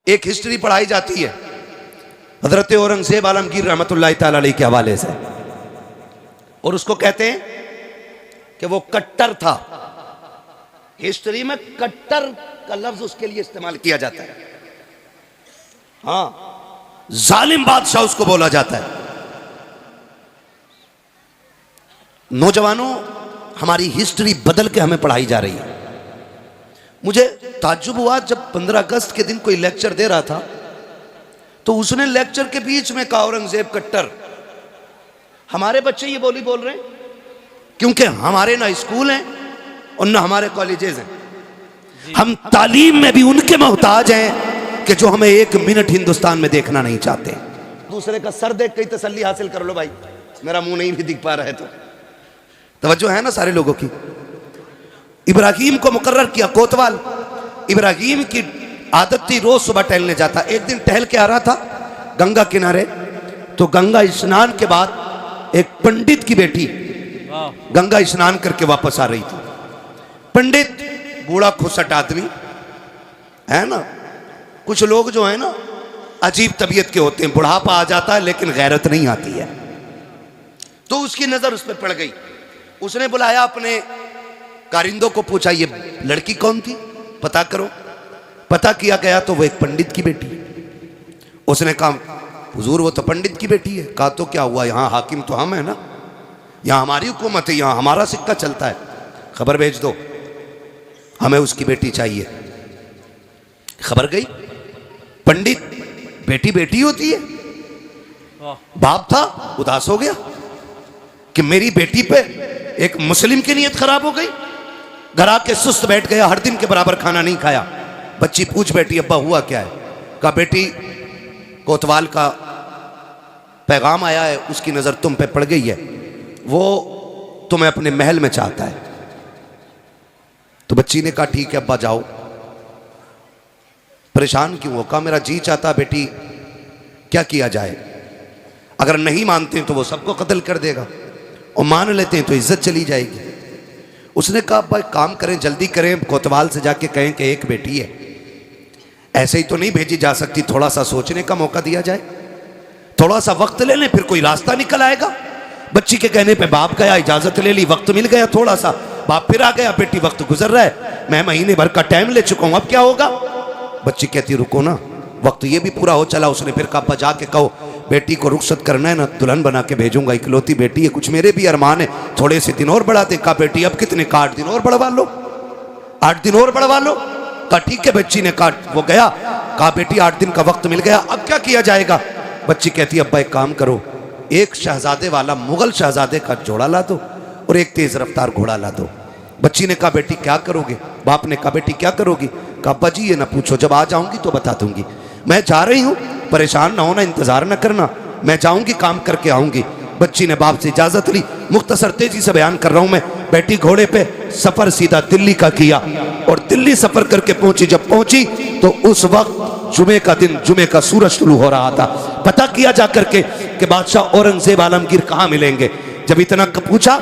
एक हिस्ट्री पढ़ाई जाती है हजरत औरंगजेब आलमगीर रहमतुल्लाह ताला अलैह के हवाले से, और उसको कहते हैं कि वो कट्टर था। हिस्ट्री में कट्टर का लफ्ज उसके लिए इस्तेमाल किया जाता है। हाँ, जालिम बादशाह उसको बोला जाता है। नौजवानों, हमारी हिस्ट्री बदल के हमें पढ़ाई जा रही है। मुझे ताज्जुब हुआ जब 15 अगस्त के दिन कोई लेक्चर दे रहा था तो उसने लेक्चर के बीच में कहा औरंगजेब कट्टर। हमारे बच्चे ये बोली बोल रहे हैं क्योंकि हमारे ना स्कूल हैं और ना हमारे कॉलेजेस हैं। हम तालीम में भी उनके मोहताज हैं कि जो हमें एक मिनट हिंदुस्तान में देखना नहीं चाहते। दूसरे का सर देख के तसल्ली हासिल कर लो भाई, मेरा मुंह नहीं भी दिख पा रहा है तो तवज्जो है ना सारे लोगों की। इब्राहिम को मुकर्रर किया कोतवाल। इब्राहिम की आदत थी रोज सुबह टहलने जाता। एक दिन टहल के आ रहा था गंगा किनारे, तो गंगा स्नान के बाद एक पंडित की बेटी गंगा स्नान करके वापस आ रही थी। पंडित बूढ़ा खुसट आदमी है ना। कुछ लोग जो है ना अजीब तबीयत के होते हैं, बुढ़ापा आ जाता है लेकिन गैरत नहीं आती है। तो उसकी नजर उस पर पड़ गई। उसने बुलाया अपने कारिंदों को, पूछा ये लड़की कौन थी, पता करो। पता किया गया तो वो एक पंडित की बेटी। उसने कहा हुजूर वो तो पंडित की बेटी है। कहा तो क्या हुआ, यहाँ हाकिम तो हम है ना, यहाँ हमारी हुकूमत है, यहाँ हमारा सिक्का चलता है। खबर भेज दो, हमें उसकी बेटी चाहिए। खबर गई। पंडित, बेटी बेटी होती है। बाप था उदास हो गया कि मेरी बेटी पे एक मुस्लिम की नीयत खराब हो गई। घर आके सुस्त बैठ गया, हर दिन के बराबर खाना नहीं खाया। बच्ची पूछ बैठी अब्बा हुआ क्या है। कहा बेटी कोतवाल का पैगाम आया है, उसकी नजर तुम पे पड़ गई है, वो तुम्हें अपने महल में चाहता है। तो बच्ची ने कहा ठीक है अब्बा जाओ। परेशान क्यों हो। कहा मेरा जी चाहता बेटी, क्या किया जाए। अगर नहीं मानते तो वो सबको कत्ल कर देगा, और मान लेते हैं तो इज्जत चली जाएगी। उसने कहा भाई काम करें, जल्दी करें, कोतवाल से जाके कहें कि एक बेटी है, ऐसे ही तो नहीं भेजी जा सकती, थोड़ा सा सोचने का मौका दिया जाए, थोड़ा सा वक्त ले लें, फिर कोई रास्ता निकल आएगा। बच्ची के कहने पे बाप गया, इजाजत ले ली, वक्त मिल गया थोड़ा सा, बाप फिर आ गया, बेटी वक्त गुजर रहा है, मैं महीने भर का टाइम ले चुका हूं, अब क्या होगा। बच्ची कहती रुको ना, वक्त ये भी पूरा हो चला। उसने फिर कहा जाके कहो बेटी को रुखसत करना है ना, दुल्हन बना के भेजूंगा, इकलौती बेटी है, कुछ मेरे भी अरमान है, थोड़े से दिन और बढ़ा दे। कहा बेटी अब कितने का, 8 दिन और बढ़वा लो, 8 दिन और बढ़वा लो। कहा ठीक है। बच्ची ने कहा, वो गया, कहा बेटी 8 दिन का वक्त मिल गया, अब क्या किया जाएगा। बच्ची कहती अब्बा एक काम करो, एक शहजादे वाला मुगल शहजादे का जोड़ा ला दो और एक तेज रफ्तार घोड़ा ला दो। बच्ची ने कहा बेटी क्या करोगे। बाप ने कहा बेटी क्या करोगी। कहा अब्बा जी ये ना पूछो, जब आ जाऊंगी तो बता दूंगी, मैं जा रही हूं, परेशान ना होना, इंतजार ना करना, मैं जाऊंगी काम करके आऊंगी। बच्ची ने बाप से इजाजत ली। मुख्तसर तेजी से बयान कर रहा हूं मैं। बैठी घोड़े पे, सफर सीधा दिल्ली का किया, और दिल्ली सफर करके पहुंची। जब पहुंची तो उस वक्त जुमे का दिन, जुमे का सूरज शुरू हो रहा था। पता किया जा करके कि बादशाह औरंगजेब आलमगीर कहां मिलेंगे। जब इतना पूछा,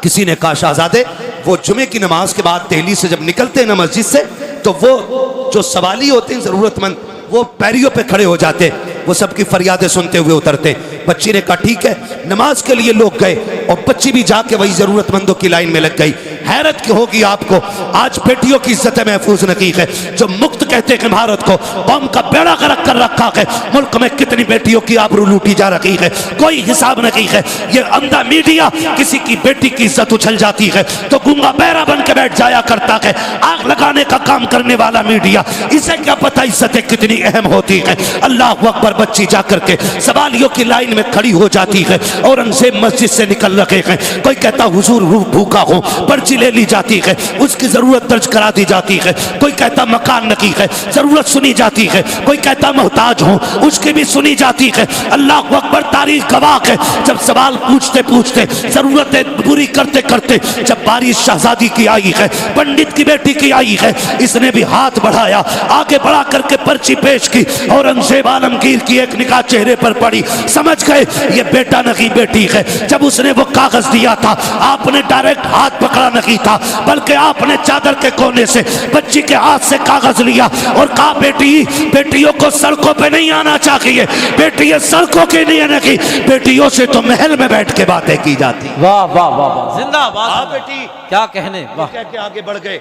किसी ने कहा शहजादे वो जुमे की नमाज के बाद दहली से जब निकलते हैं ना मस्जिद से, तो वो जो सवाली होते हैं जरूरतमंद, वो पैरियों पे खड़े हो जाते, वो सबकी फरियादें सुनते हुए उतरते। बच्ची ने कहा ठीक है। नमाज के लिए लोग गए और बच्ची भी जाके वही जरूरतमंदों की लाइन में लग गई। हैरत की होगी आपको, आज बेटियों की इज्जत महफूज नहीं है। जो मुक्त कहते हैं भारत को, कौम का बेड़ा गर्क कर रखा है। मुल्क में कितनी बेटियों की आबरू लूटी जा रही है, कोई हिसाब नहीं है। ये अंधा मीडिया, किसी की बेटी की इज्जत उछल जाती है तो गूंगा बहरा बन के बैठ जाया करता है। आग लगाने का काम करने वाला मीडिया, इसे क्या पता इज्जतें कितनी अहम होती है। अल्लाह अकबर। बच्ची जाकर के सवालियों की लाइन में खड़ी हो जाती है। औरंगजेब मस्जिद से निकल रहे हैं। कोई कहता हुजूर भूखा हो, पर्ची ले ली जाती है, उसकी जरूरत दर्ज करा दी जाती है। कोई कहता मकान नकी है, जरूरत सुनी जाती है। कोई कहता मोहताज हो, उसकी भी सुनी जाती है। अल्लाह अकबर। तारीख गवाह है, जब सवाल पूछते पूछते, जरूरतें पूरी करते करते, जब बारी शहजादी की आई है, पंडित की बेटी की आई है, इसने भी हाथ बढ़ाया, आगे बढ़ा करके पर्ची पेश की। औरंगजेब आलमगीर की एक निगाह चेहरे पर पड़ी, समझ गए ये बेटा नहीं बेटी है। जब उसने वो कागज दिया था, आपने डायरेक्ट हाथ पकड़ा नहीं नहीं था, बल्कि आपने चादर के कोने से बच्ची के हाथ से कागज लिया और कहा बेटी, बेटियों को सड़कों पे नहीं आना चाहिए, बेटियां सड़कों के नहीं आने की, बेटियों से तो महल में बैठ के बातें की जाती। वाह वाह वाह वाह, जिंदाबाद। हाँ बेटी, क्या कहने, वाह। कह के आगे बढ़ गए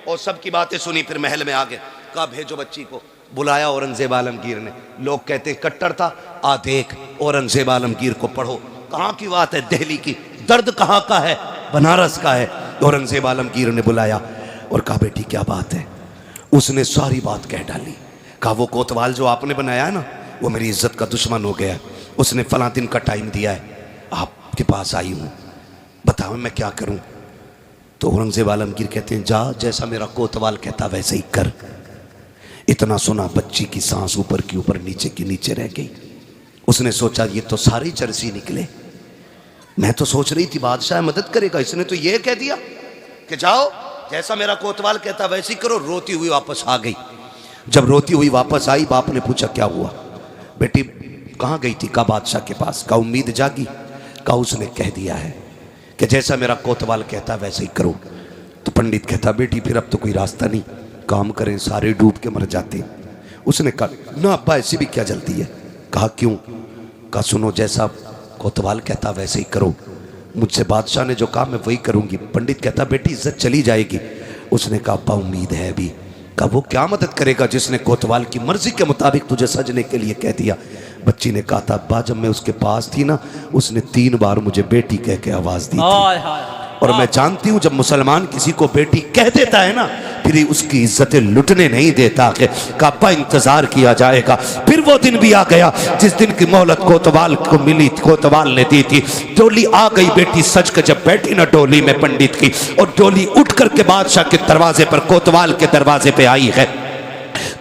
और सबकी बातें सुनी, फिर महल में आ गए। कहा भेजो बच्ची को। बुलाया औरंगजेब आलमगीर ने। लोग कहते कट्टर था, आ देख औरंगजेब आलमगीर को पढ़ो। कहाँ की बात है? दिल्ली की। दर्द कहाँ का है? बनारस का है। औरंगजेब आलमगीर ने बुलाया और कहा बेटी क्या बात है? उसने सारी बात कह डाली। कहा वो कोतवाल जो आपने बनाया है ना, वो मेरी इज्जत का दुश्मन हो गया। उसने फला दिन का टाइम दिया है, आपके पास आई हूँ, बताओ मैं क्या करूँ? तो औरंगजेब आलमगीर कहते हैं जा, जैसा मेरा कोतवाल कहता वैसे ही कर। इतना सुना बच्ची की सांस ऊपर की ऊपर नीचे की नीचे रह गई। उसने सोचा ये तो सारे चरसी निकले। मैं तो सोच रही थी बादशाह मदद करेगा, इसने तो ये कह दिया कि जाओ जैसा मेरा कोतवाल कहता वैसे ही करो। रोती हुई वापस आ गई। जब रोती हुई वापस आई, बाप ने पूछा क्या हुआ बेटी, कहाँ गई थी? कहा बादशाह के पास। कहा उम्मीद जागी? कहा उसने कह दिया है कि जैसा मेरा कोतवाल कहता वैसे ही करो। तो पंडित कहता बेटी फिर अब तो कोई रास्ता नहीं, काम करें, सारे डूब के मर जाते। उसने कहा ना अब्बा ऐसी भी क्या जल्दी है? कहा क्यों? कहा सुनो, जैसा कोतवाल कहता वैसे ही करो, मुझसे बादशाह ने जो कहा मैं वही करूंगी। पंडित कहता बेटी इज्जत चली जाएगी। उसने कहा अब्बा उम्मीद है अभी। कहा वो क्या मदद करेगा जिसने कोतवाल की मर्जी के मुताबिक तुझे सजने के लिए कह दिया? बच्ची ने कहा था अब्बा जब मैं उसके पास थी ना, उसने 3 बार मुझे बेटी कह के आवाज दी थी। और मैं जानती हूं जब मुसलमान किसी को बेटी कह देता है ना, फिर उसकी इज्जतें लुटने नहीं देता। अब्बा इंतजार किया जाएगा। फिर वो दिन भी आ गया जिस दिन की मोहलत कोतवाल को मिली, कोतवाल ने दी थी। डोली आ गई, बेटी सज के जब बैठी ना डोली में पंडित की, और डोली उठ करके बादशाह के दरवाजे पर, कोतवाल के दरवाजे पे आई है।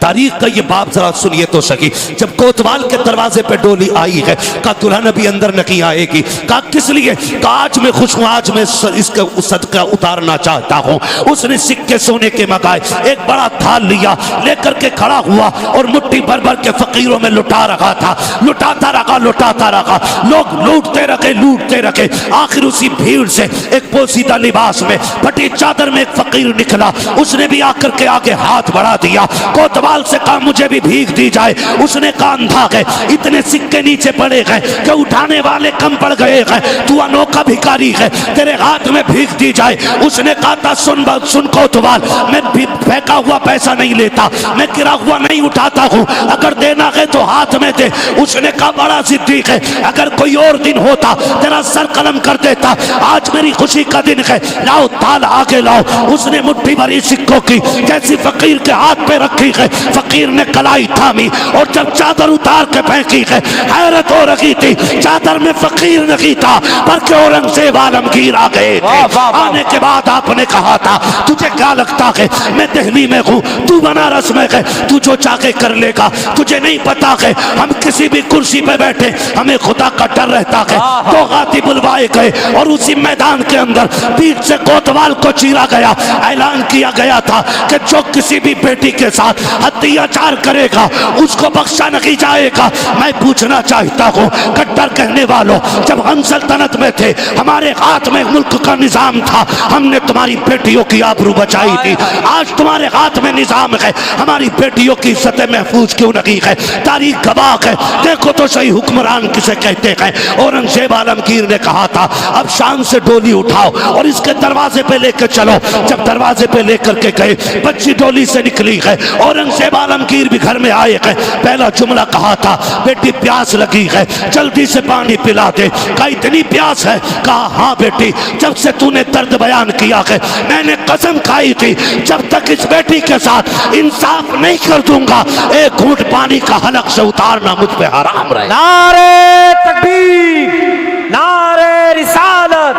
तारीख का ये बाप जरा सुनिए तो सकी। जब कोतवाल के दरवाजे पे डोली आई है, कहा दुल्हन अभी अंदर नहीं आएगी। कहा किस लिए? कहा आज मैं खुश हूं, आज मैं इसका सदका उतारना चाहता हूं। उसने सिक्के सोने के मंगाए, एक बड़ा थाल लिया, लेकर के खड़ा हुआ और मुट्ठी भर भर के फकीरों में लुटा रखा था। लुटाता रखा, लुटाता रखा, लोग लूटते रखे, लूटते रखे। आखिर उसी भीड़ से एक पोसीदा लिबास में, फटी चादर में एक फकीर निकला। उसने भी आकर के आगे हाथ बढ़ा दिया। कोतवाल से कहा मुझे भी भीख दी जाए। उसने कहा अंधा गए, इतने सिक्के नीचे पड़े गए कि उठाने वाले कम पड़ गए हैं, तू अनोखा भिखारी है, तेरे हाथ में भीख दी जाए। उसने कहा था सुन कोतवाल, मैं फेंका हुआ पैसा नहीं लेता, मैं गिरा हुआ नहीं उठाता हूँ, अगर देना है तो हाथ में दे। उसने कहा बड़ा सिद्दीक है, अगर कोई और दिन होता तेरा सर कलम कर देता, आज मेरी खुशी का दिन है, लाओ थाल आगे लाओ। उसने मुट्ठी भरी सिक्कों की जैसी फकीर के हाथ पे रखी है, फकीर ने कलाई थामी और जब चादर उतार के फेंकी है, हैरत हो रही थी। चादर में फकीर नहीं था बल्कि औरंगजेब आलमगीर आ गए थे। आने के बाद आपने कहा था तुझे क्या लगता है मैं दिल्ली में हूँ, तू बनारस में है, तू जो चाहे कर लेगा, तुझे नहीं पता है हम किसी भी कुर्सी पे बैठे हमें खुदा का डर रहता है। तो गाती बुलवाए गए और उसी मैदान के अंदर बीच से कोतवाल को चीरा गया। ऐलान किया गया था कि जो किसी भी बेटी के साथ अत्याचार करेगा उसको बख्शा नहीं जाएगा। मैं पूछना चाहता हूँ कट्टर कहने वालों, जब हम सल्तनत में थे, हमारे हाथ में मुल्क का निजाम था, हमने तुम्हारी बेटियों की आबरू बचाई थी। आज तुम्हारे हाथ में निजाम है, हमारी बेटियों की इज्जतें महफूज क्यों नहीं है? तारीख गवाह है, देखो तो सही हुक्मरान किसे कहते हैं। औरंगजेब आलमगीर ने कहा था अब शाम से डोली उठाओ और इसके दरवाजे पे लेकर चलो। जब दरवाजे पे लेकर के गए, बच्ची डोली से निकली है। औरंगजेब आलमगीर भी घर में आए हैं। पहला जुमला कहा था बेटी प्यास लगी है, जल्दी से पानी पिला दे। कहा इतनी प्यास है? कहा हाँ बेटी, जब से तूने दर्द बयान किया है मैंने कसम खाई थी जब तक इस बेटी के साथ इंसाफ नहीं कर दूंगा, एक घूंट पानी का हलक से उतारना मुझ पे हराम रहे। नारे तकबीर, नारे रिसालत,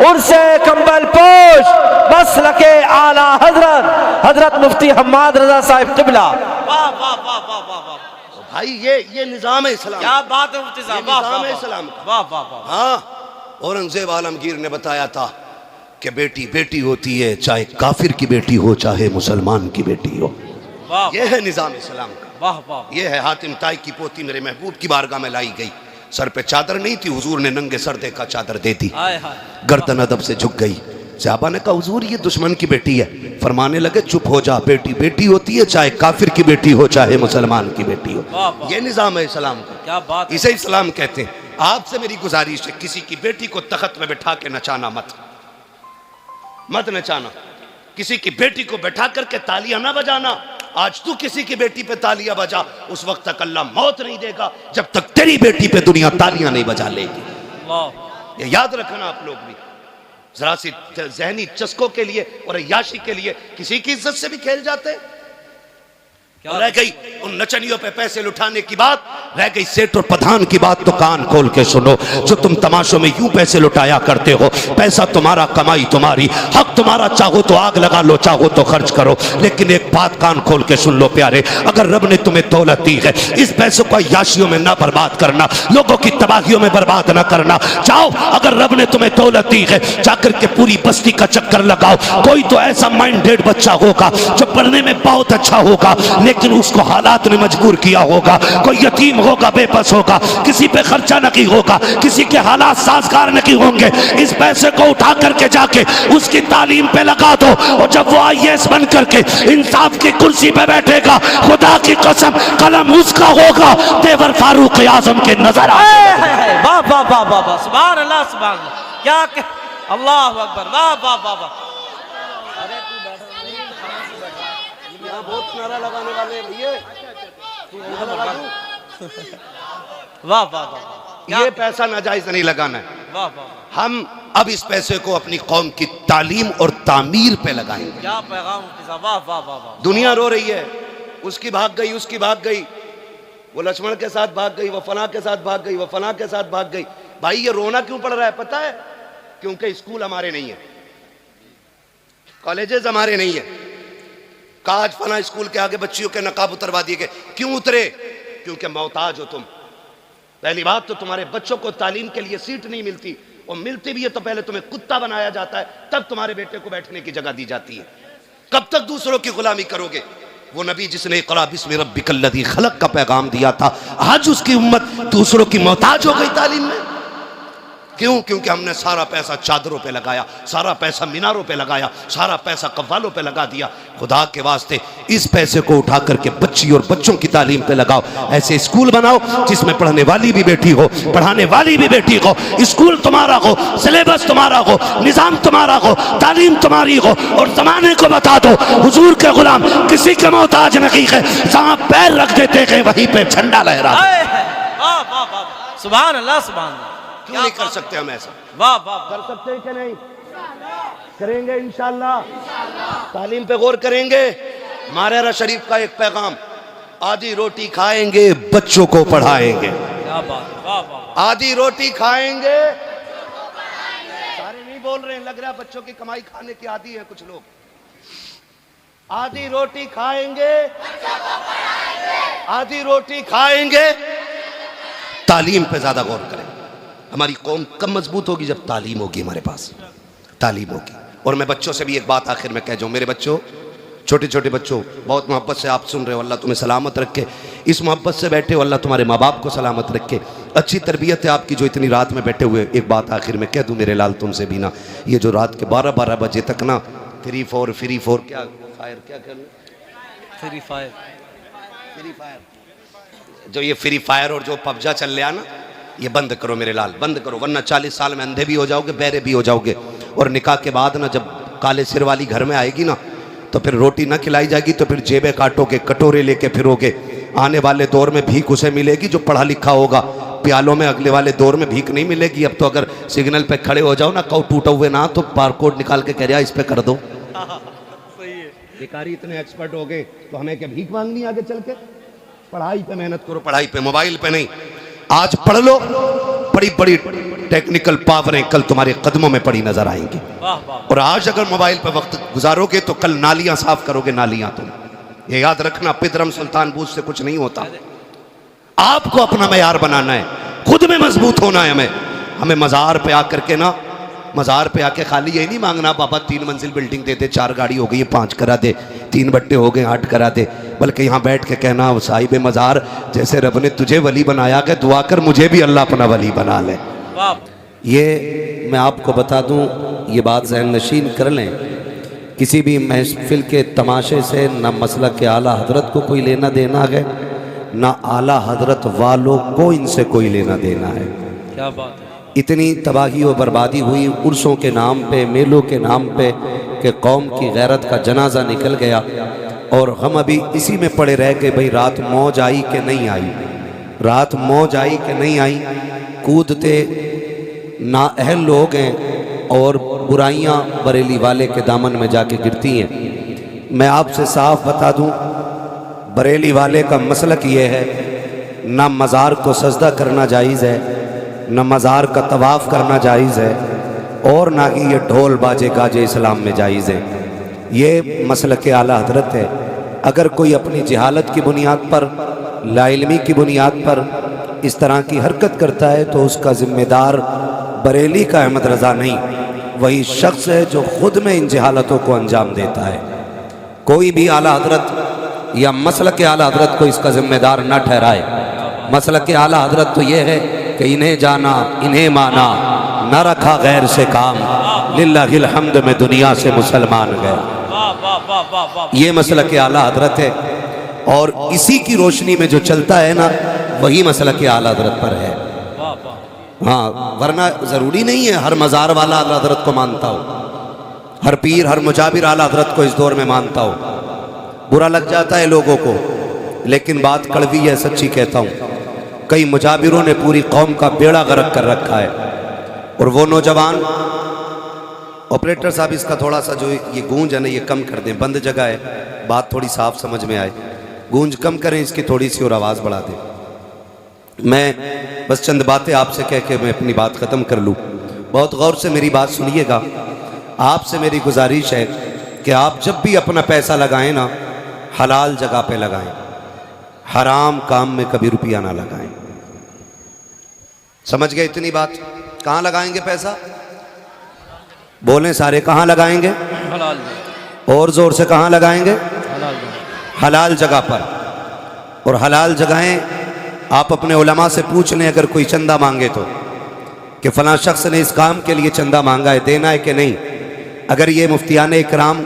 उर्से कंबल पोश, बस लके आला हजरत, हजरत मुफ्ती हम्माद रजा साहिब किबला। वाह वाह वाह वाह वाह वाह भाई ये निजाम है इस्लाम। क्या बात है मुफ्ती साहब, वाह निजाम है इस्लाम का। वाह वाह वाह। हाँ, औरंगजेब आलमगीर ने बताया था कि बेटी बेटी होती है, चाहे काफिर की बेटी हो चाहे मुसलमान की बेटी हो। ये है निजाम इस्लाम का। वाह वाह। ये है हातिम ताई की पोती मेरे महबूब की बारगाह में लाई गई। सर पे चादर नहीं थी, हुजूर ने नंगे सर देखा चादर दे दी, गर्दन अदब से झुक गई, सहाबा ने कहा हुजूर ये दुश्मन की बेटी है। फरमाने लगे चुप हो जा, बेटी बेटी होती है, चाहे काफिर की बेटी हो चाहे मुसलमान की बेटी हो। ये निज़ाम है इस्लाम का। क्या बात, इसे इस्लाम कहते हैं। आपसे मेरी गुजारिश है, किसी की बेटी को तख्त में बैठा के नचाना मत नचाना। किसी की बेटी को बैठा करके तालियां ना बजाना। आज तू किसी की बेटी पे तालियां बजा, उस वक्त तक अल्लाह मौत नहीं देगा जब तक तेरी बेटी पे दुनिया तालियां नहीं बजा लेगी। ये याद रखना आप लोग भी। जरा सी जहनी चस्कों के लिए और अय्याशी के लिए किसी की इज्जत से भी खेल जाते हैं। रह गई उन नचनियों पे पैसे लुटाने की बात, रह गई सेठ और प्रधान की बात, तो कान खोल के सुनो। जो तुम तमाशों में यूं पैसे लुटाया करते हो, पैसा तुम्हारा, कमाई तुम्हारी, हक तुम्हारा, चाहो तो आग लगा लो, चाहो तो खर्च करो। लेकिन एक बात कान खोल के सुन लो प्यारे, अगर रब ने तुम्हें दौलत दी है, इस पैसों को अय्याशियों में ना बर्बाद करना, लोगों की तबाहियों में बर्बाद ना करना। जाओ, अगर रब ने तुम्हें दौलत दी है, जाकर के पूरी बस्ती का चक्कर लगाओ। कोई तो ऐसा माइंडेड बच्चा होगा जो पढ़ने में बहुत अच्छा होगा, लेकिन उसको हालात ने मजबूर किया होगा। कोई यतीम होगा, बेबस होगा, किसी पे खर्चा नहीं होगा, किसी के हालात साजगार नहीं होंगे। इस पैसे को उठा करके जाके उसकी तालीम पे लगा दो, और जब वो IAS बन करके इंसाफ की कुर्सी पे बैठेगा, खुदा की कसम कलम उसका होगा, तेवर फारूक आजम के नजर आए। वाह वाह वाह वाह वाह, सुभान अल्लाह, सुभान अल्लाह, क्या अल्लाह अकबर, वाह वाह वाह वाह। बहुत नारा लगाने वाले हैं भैया। वाह वाह वाह, ये पैसा नाजायज नहीं लगाना है। वाह वाह। हम अब इस पैसे को अपनी कौम की तालीम और तामीर पे लगाएंगे। क्या पैगाम, वाह वाह वाह वाह। दुनिया रो रही है, उसकी भाग गई, उसकी भाग गई, वो लक्ष्मण के साथ भाग गई, वो फला के साथ भाग गई, वो फला के साथ भाग गई। भाई ये रोना क्यों पड़ रहा है पता है? क्योंकि स्कूल हमारे नहीं है, कॉलेजेस हमारे नहीं है। आज फला स्कूल के आगे बच्चियों के नकाब उतरवा दिए गए। क्यों उतरे? क्योंकि मोहताज हो तुम। पहली बात तो तुम्हारे बच्चों को तालीम के लिए सीट नहीं मिलती, और मिलती भी है तो पहले तुम्हें कुत्ता बनाया जाता है, तब तुम्हारे बेटे को बैठने की जगह दी जाती है। कब तक दूसरों की गुलामी करोगे? वो नबी जिसने इक़रा बिस्मि रब्बिकल्लज़ी खलक़ का पैगाम दिया था, आज उसकी उम्मत दूसरों की मोहताज हो गई तालीम में। क्यों? क्योंकि हमने सारा पैसा चादरों पे लगाया, सारा पैसा मीनारों पे लगाया, सारा पैसा कव्वालों पे लगा दिया। खुदा के वास्ते इस पैसे को उठा करके बच्ची और बच्चों की तालीम पे लगाओ। ऐसे स्कूल बनाओ जिसमें पढ़ने वाली भी बेटी हो, पढ़ाने वाली भी बेटी हो, स्कूल तुम्हारा हो, सिलेबस तुम्हारा हो, निज़ाम तुम्हारा हो, तालीम तुम्हारी हो, और ज़माने को बता दो हुजूर के गुलाम किसी के मोहताज नहीं है। जहाँ पैर रख देते हैं वहीं पे झंडा लहरा। सुभान अल्लाह, सुभान अल्लाह। क्यों नहीं कर सकते हम ऐसा? वाह वाह, कर सकते हैं कि नहीं? करेंगे इंशाअल्लाह। तालीम पे गौर करेंगे। मारेरा शरीफ का एक पैगाम, आधी रोटी खाएंगे बच्चों को पढ़ाएंगे। क्या बात, वाह वाह। आधी रोटी खाएंगे, सारे नहीं बोल रहे हैं, लग रहा है बच्चों की कमाई खाने की आदी है कुछ लोग। आधी रोटी खाएंगे, आधी रोटी खाएंगे। तालीम पे ज्यादा गौर करें। हमारी कौम कब मजबूत होगी? जब तालीम होगी, हमारे पास तालीम होगी। और मैं बच्चों से भी एक बात आखिर में कह जाऊँ, मेरे बच्चों, छोटे छोटे बच्चों, बहुत मोहब्बत से आप सुन रहे हो, अल्लाह तुम्हें सलामत रखे। इस मोहब्बत से बैठे हो, अल्लाह तुम्हारे माँ बाप को सलामत रखे। अच्छी तरबियत है आपकी जो इतनी रात में बैठे हुए। एक बात आखिर में कह दूँ मेरे लाल तुमसे भी ना, ये जो रात के 12-12 बजे तक ना फ्री फोर क्या फायर, क्या कर फ्री फायर, जो ये फ्री फायर और जो पबजा चल रहा ना, ये बंद करो मेरे लाल, बंद करो, वरना 40 साल में अंधे भी हो जाओगे, बहरे भी हो जाओगे। और निकाह के बाद ना जब काले सिर वाली घर में आएगी ना, तो फिर रोटी ना खिलाई जाएगी, तो फिर जेबें काटोगे, कटोरे लेके फिरोगे। आने वाले दौर में भीख उसे मिलेगी जो पढ़ा लिखा होगा, प्यालों में अगले वाले दौर में भीख नहीं मिलेगी। अब तो अगर सिग्नल पे खड़े हो जाओ ना, कौ टूटा हुए ना, तो बारकोड निकाल के कह रहा इस पे कर दो। सही है। बेकारी इतने एक्सपर्ट हो गए तो हमें क्या भीख मांगनी आगे चल के? पढ़ाई पे मेहनत करो, पढ़ाई पे, मोबाइल पे नहीं। आज पढ़ लो, बड़ी बड़ी टेक्निकल पावरें कल तुम्हारे कदमों में पड़ी नजर आएंगी। और आज अगर मोबाइल पे वक्त गुजारोगे तो कल नालियां साफ करोगे, नालियां। तुम ये याद रखना, पिदरम सुल्तान बूझ से कुछ नहीं होता। आपको अपना मयार बनाना है, खुद में मजबूत होना है। हमें मजार पे आकर के ना, मजार पे आके खाली यही नहीं मांगना बाबा 3 मंजिल बिल्डिंग दे दे, 4 गाड़ी हो गई 5 करा दे, 3 बट्टे हो गए 8 करा दे, बल्कि यहाँ बैठ के कहना साहिब मजार, जैसे रब ने तुझे वली बनाया कि दुआ कर मुझे भी अल्लाह अपना वली बना ले। ये मैं आपको बता दूं, ये बात ज़हन नशीन कर लें, किसी भी महफिल के तमाशे से न मसलक के आला हजरत को कोई लेना देना है, ना आला हजरत वालों को इनसे कोई लेना देना है। क्या बात है। इतनी तबाही और बर्बादी हुई उर्सों के नाम पे, मेलों के नाम पे, कि कौम की गैरत का जनाजा निकल गया और हम अभी इसी में पड़े रह गए, भाई रात मौज आई कि नहीं आई, रात मौज आई कि नहीं आई। कूदते नाअहल लोग हैं और बुराइयां बरेली वाले के दामन में जाके गिरती हैं। मैं आपसे साफ बता दूं, बरेली वाले का मसलक ये है, ना मज़ार को सजदा करना जायज़ है, न मज़ार का तवाफ़ करना जायज़ है, और ना ही ये ढोल बाजे गाजे इस्लाम में जायज़ है। ये मसलक आला हजरत है। अगर कोई अपनी जहालत की बुनियाद पर, लाइल्मी की बुनियाद पर इस तरह की हरकत करता है तो उसका ज़िम्मेदार बरेली का अहमद रज़ा नहीं, वही शख्स है जो ख़ुद में इन जहालतों को अंजाम देता है। कोई भी आला हजरत या मसलक आला हजरत को इसका ज़िम्मेदार न ठहराए। मसलक आला हजरत तो ये है कि इन्हें जाना, इन्हें माना, न रखा गैर से काम, लिल्लाहिल हम्द में दुनिया से मुसलमान गए। ये मसलक आला हजरत है और इसी की रोशनी में जो चलता है ना, वही मसलक आला हजरत पर है। हाँ, वरना ज़रूरी नहीं है हर मज़ार वाला आला हजरत को मानता हो, हर पीर हर मुजाबिर आला हजरत को इस दौर में मानता हो। बुरा लग जाता है लोगों को, लेकिन बात कड़वी है, सच्ची कहता हूँ। कई मुजाबिरों ने पूरी कौम का बेड़ा गर्क कर रखा है, और वो नौजवान, ऑपरेटर साहब इसका थोड़ा सा जो ये गूंज है ना, ये कम कर दें, बंद जगह है, बात थोड़ी साफ समझ में आए, गूंज कम करें इसकी थोड़ी सी और आवाज़ बढ़ा दें। मैं बस चंद बातें आपसे कह के मैं अपनी बात ख़त्म कर लूँ। बहुत गौर से मेरी बात सुनिएगा। आपसे मेरी गुजारिश है कि आप जब भी अपना पैसा लगाएं ना, हलाल जगह पे लगाएं, हराम काम में कभी रुपया ना लगाएं। समझ गए इतनी बात? कहाँ लगाएंगे पैसा? बोलें सारे, कहाँ लगाएंगे? हलाल। और जोर से कहाँ लगाएंगे? हलाल। हलाल जगह पर। और हलाल जगहें आप अपने उलमा से पूछ लें, अगर कोई चंदा मांगे तो, कि फलां शख्स ने इस काम के लिए चंदा मांगा है, देना है कि नहीं। अगर ये मुफ्तियान इकराम,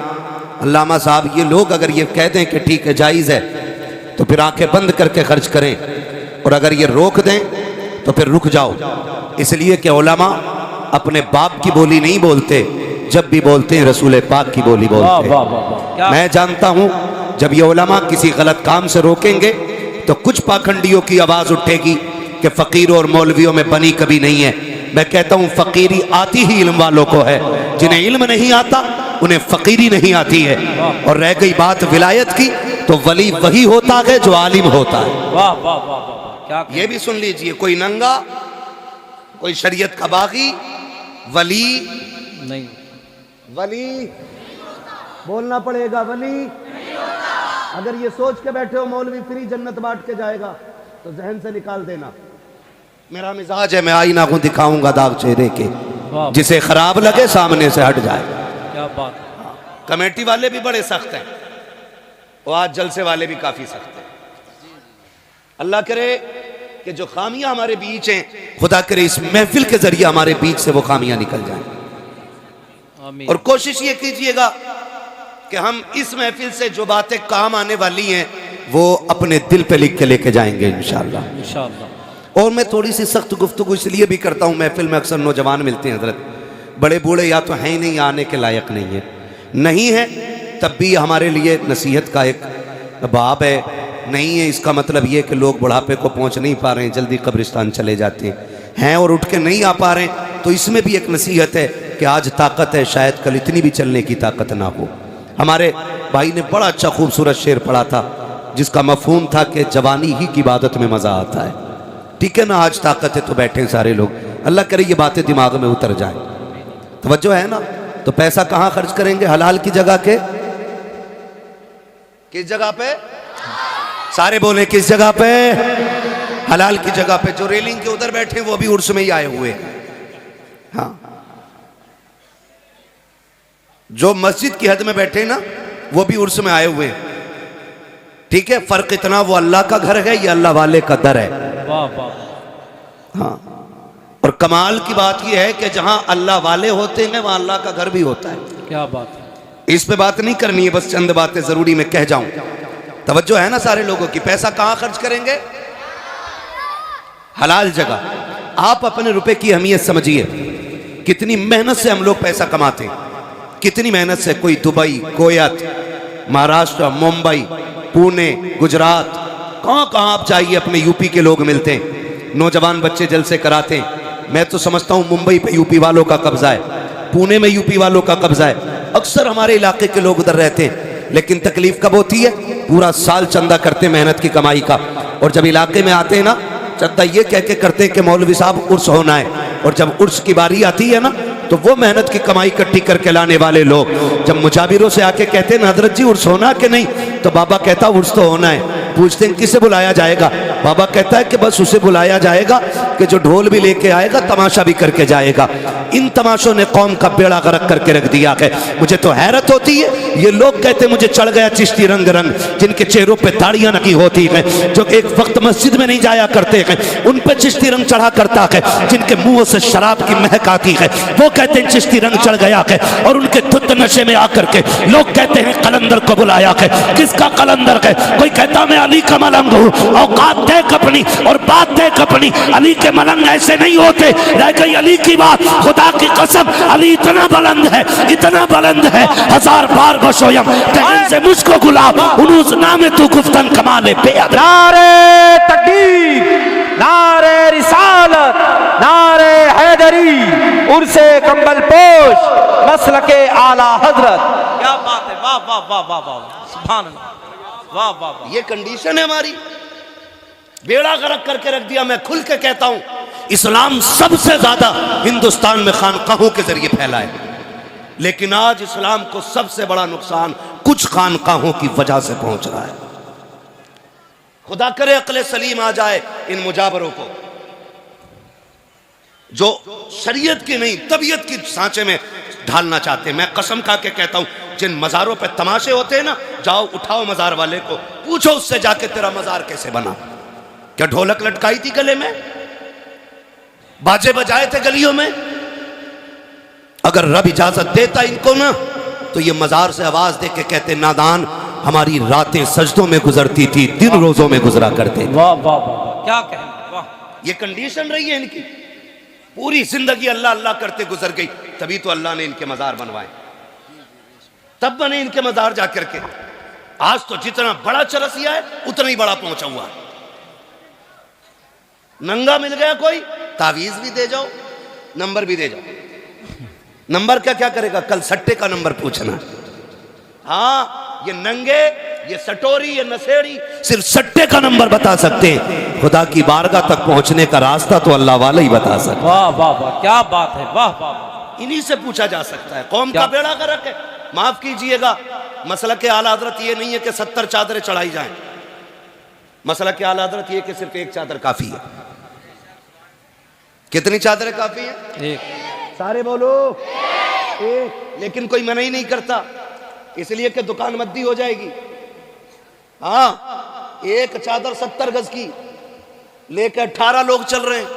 अल्लामा साहब, ये लोग अगर ये कह दें कि ठीक है जायज़ है, तो फिर आंखें बंद करके खर्च करें, और अगर ये रोक दें तो फिर रुक जाओ। इसलिए कि उलमा अपने बाप की बोली नहीं बोलते, जब भी बोलते हैं रसूल पाक की बोली बोलते हैं। मैं जानता हूं जब ये उलमा किसी गलत काम से रोकेंगे तो कुछ पाखंडियों की आवाज़ उठेगी कि फ़कीरों और मौलवियों में बनी कभी नहीं है। मैं कहता हूं फ़कीरी आती ही इल्म वालों को है, जिन्हें इल्म नहीं आता उन्हें फ़कीरी नहीं आती है। और रह गई बात विलायत की, तो वली वही होता है जो आलिम होता है। वाह वाह वाह वाह, क्या ये भी सुन लीजिए, कोई नंगा, कोई शरीयत का बागी, वली नहीं, वली बोलना पड़ेगा, वली। अगर ये सोच के बैठे हो मौलवी फ्री जन्नत बांट के जाएगा, तो जहन से निकाल देना। मेरा मिजाज है, मैं आईना को दिखाऊंगा दाग चेहरे के, जिसे खराब लगे सामने से हट जाए। क्या बात। कमेटी वाले भी बड़े सख्त हैं, और आज जलसे वाले भी काफी सख्त हैं। अल्लाह करे कि जो खामियां हमारे बीच हैं, खुदा करे इस महफिल के जरिए हमारे बीच से वो खामियां निकल जाएं। और कोशिश ये कीजिएगा कि हम इस महफिल से जो बातें काम आने वाली हैं वो अपने दिल पे लिख के लेके जाएंगे इंशाअल्लाह। इंशाअल्लाह। और मैं थोड़ी सी सख्त गुफ्तगू इसलिए भी करता हूँ, महफिल में अक्सर नौजवान मिलते हैं हजरत, बड़े बूढ़े या तो हैं ही नहीं, आने के लायक नहीं है, नहीं है तब भी हमारे लिए नसीहत का एक बाब है। नहीं है इसका मतलब ये कि लोग बुढ़ापे को पहुँच नहीं पा रहे हैं, जल्दी कब्रिस्तान चले जाते हैं और उठ के नहीं आ पा रहे हैं, तो इसमें भी एक नसीहत है कि आज ताकत है, शायद कल इतनी भी चलने की ताकत ना हो। हमारे भाई ने बड़ा अच्छा खूबसूरत शेर पढ़ा था, जिसका मफहूम था कि जवानी ही की इबादत में मज़ा आता है। ठीक है ना, आज ताकत है तो बैठे हैं सारे लोग, अल्लाह करे ये बातें दिमाग में उतर जाएं। तवज्जो है ना? तो पैसा कहाँ खर्च करेंगे? हलाल की जगह के, किस जगह पे? सारे बोले किस जगह पे? हलाल की जगह पे। जो रेलिंग के उधर बैठे वो भी उर्स में ही आए हुए हैं। हाँ, जो मस्जिद की हद में बैठे ना वो भी उर्स में आए हुए हैं। ठीक है, फर्क इतना, वो अल्लाह का घर है, ये अल्लाह वाले का दर है। वाह वाह। हाँ, और कमाल की बात यह है कि जहां अल्लाह वाले होते हैं वहां अल्लाह का घर भी होता है। क्या बात है। इस पे बात नहीं करनी है, बस चंद बातें जरूरी मैं कह जाऊं। तवज्जो है ना सारे लोगों की। पैसा कहां खर्च करेंगे? हलाल जगह। आप अपने रुपए की अहमियत समझिए। कितनी मेहनत से हम लोग पैसा कमाते हैं, कितनी मेहनत से। कोई दुबई, कोयत, महाराष्ट्र, मुंबई, पुणे, गुजरात, कहां कहां आप जाइए अपने यूपी के लोग मिलते हैं, नौजवान बच्चे जलसे कराते हैं। मैं तो समझता हूं मुंबई पे यूपी वालों का कब्जा है, पुणे में यूपी वालों का कब्जा है। अक्सर हमारे इलाके के लोग उधर रहते हैं, लेकिन तकलीफ कब होती है? पूरा साल चंदा करते मेहनत की कमाई का, और जब इलाके में आते हैं ना, चंदा ये कह के करते हैं कि मौलवी साहब उर्स होना है, और जब उर्स की बारी आती है ना, तो वो मेहनत की कमाई इकट्ठी करके लाने वाले लोग जब मुजाबिरों से आके कहते हैं ना हजरत जी उर्स होना कि नहीं, तो बाबा कहता उर्स तो होना है। पूछते हैं किसे बुलाया जाएगा? बाबा कहता है कि बस उसे बुलाया जाएगा कि जो ढोल भी लेके आएगा, तमाशा भी करके जाएगा। इन तमाशों ने कौम का बेड़ा गर्क करके रख दिया है। मुझे तो हैरत होती है, ये लोग कहते मुझे चढ़ गया चिश्ती रंग रंग, जिनके चेहरों पे दाढ़ियां लगी होती हैं, जो एक वक्त मस्जिद में नहीं जाया करते हैं, उन पे चिश्ती रंग चढ़ा करता है। जिनके मुंह से शराब की महक आती है, वो कहते हैं चिश्ती रंग चढ़ गया है। और उनके धुत नशे में आकर के लोग कहते हैं कलंदर को बुलाया है। किसका कलंदर है? कोई कहता मैं अली का मलंग हूँ, औकात देख अपनी और बात देख अपनी। अली के मलंग ऐसे नहीं होते। रह गई अली की बात, खुदा की कसम अली इतना बुलंद है, इतना बुलंद है, हजार बार बशोयम से मुझको गुलाब उनूस नामे तू गुफ्तन कमाले बेअद। नारे तकबीर, नारे रिसालत, नारे हैदरी, उर्से कंबल पोश, मसलके आला हजरत। क्या बात है। वाह वाह वाह वाह वाह, सुभान अल्लाह, वाह वाह वाह। ये कंडीशन है हमारी, बेड़ा गर्क करके रख दिया। मैं खुल के कहता हूं, इस्लाम सबसे ज्यादा हिंदुस्तान में खानकाहों के जरिए फैला है, लेकिन आज इस्लाम को सबसे बड़ा नुकसान कुछ खानकाहों की वजह से पहुंच रहा है। खुदा करे अक्ल सलीम आ जाए इन मुजाबरों को, जो शरीयत की नहीं तबीयत की सांचे में ढालना चाहते हैं। मैं कसम खा के कहता हूं, जिन मज़ारों पे तमाशे होते हैं ना, जाओ उठाओ मज़ार वाले को, पूछो उससे जाके तेरा मज़ार कैसे बना? क्या ढोलक लटकाई थी गले में? बाजे बजाए थे गलियों में? अगर रब इजाजत देता इनको ना, तो ये मज़ार से आवाज दे के कहते नादान हमारी रातें सजदों में गुजरती थी, दिन रोजों में गुजरा करते। वाह वाह वाह, क्या कहें। वाह, ये कंडीशन रही है इनकी। पूरी जिंदगी अल्लाह अल्लाह करते गुजर गई, तभी तो अल्लाह ने इनके मज़ार बनवाए, तब बने इनके मज़ार जाकर के। आज तो जितना बड़ा चरसिया है उतना ही बड़ा पहुंचा हुआ। नंगा मिल गया कोई, तावीज भी दे जाओ, नंबर भी दे जाओ। नंबर क्या क्या करेगा? कल सट्टे का नंबर पूछना। हाँ, ये नंगे, ये सटोरी, ये नशेड़ी सिर्फ सट्टे का नंबर बता सकते हैं। खुदा की बारगाह तक पहुंचने का रास्ता तो अल्लाह वाला ही बता सकता है। वाह वाह वाह, क्या बात है। वाह वाह, इन्हीं से पूछा जा सकता है। कौम का बेड़ा गर्क है। माफ कीजिएगा, मसला के आला हजरत ये नहीं है कि 70 चादरें चढ़ाई जाएं। मसला के आला हजरत ये कि सिर्फ एक चादर काफी है। कितनी चादरें काफी है? एक। सारे बोलो एक। लेकिन कोई मना ही नहीं करता, इसलिए कि दुकान मद्दी हो जाएगी। हाँ, एक चादर 70 गज की लेकर 18 लोग चल रहे हैं।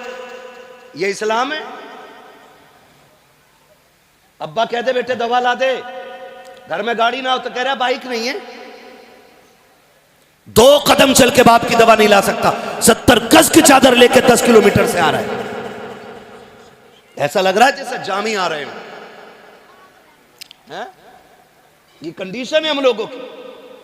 ये इस्लाम है? अब्बा कहते बेटे दवा ला दे, घर में गाड़ी ना हो तो कह रहा बाइक नहीं है। 2 कदम चल के बाप की दवा नहीं ला सकता, 70 गज की चादर लेके 10 किलोमीटर से आ रहा है। ऐसा लग रहा है जैसे जामी आ रहे हैं। ये कंडीशन है हम लोगों की।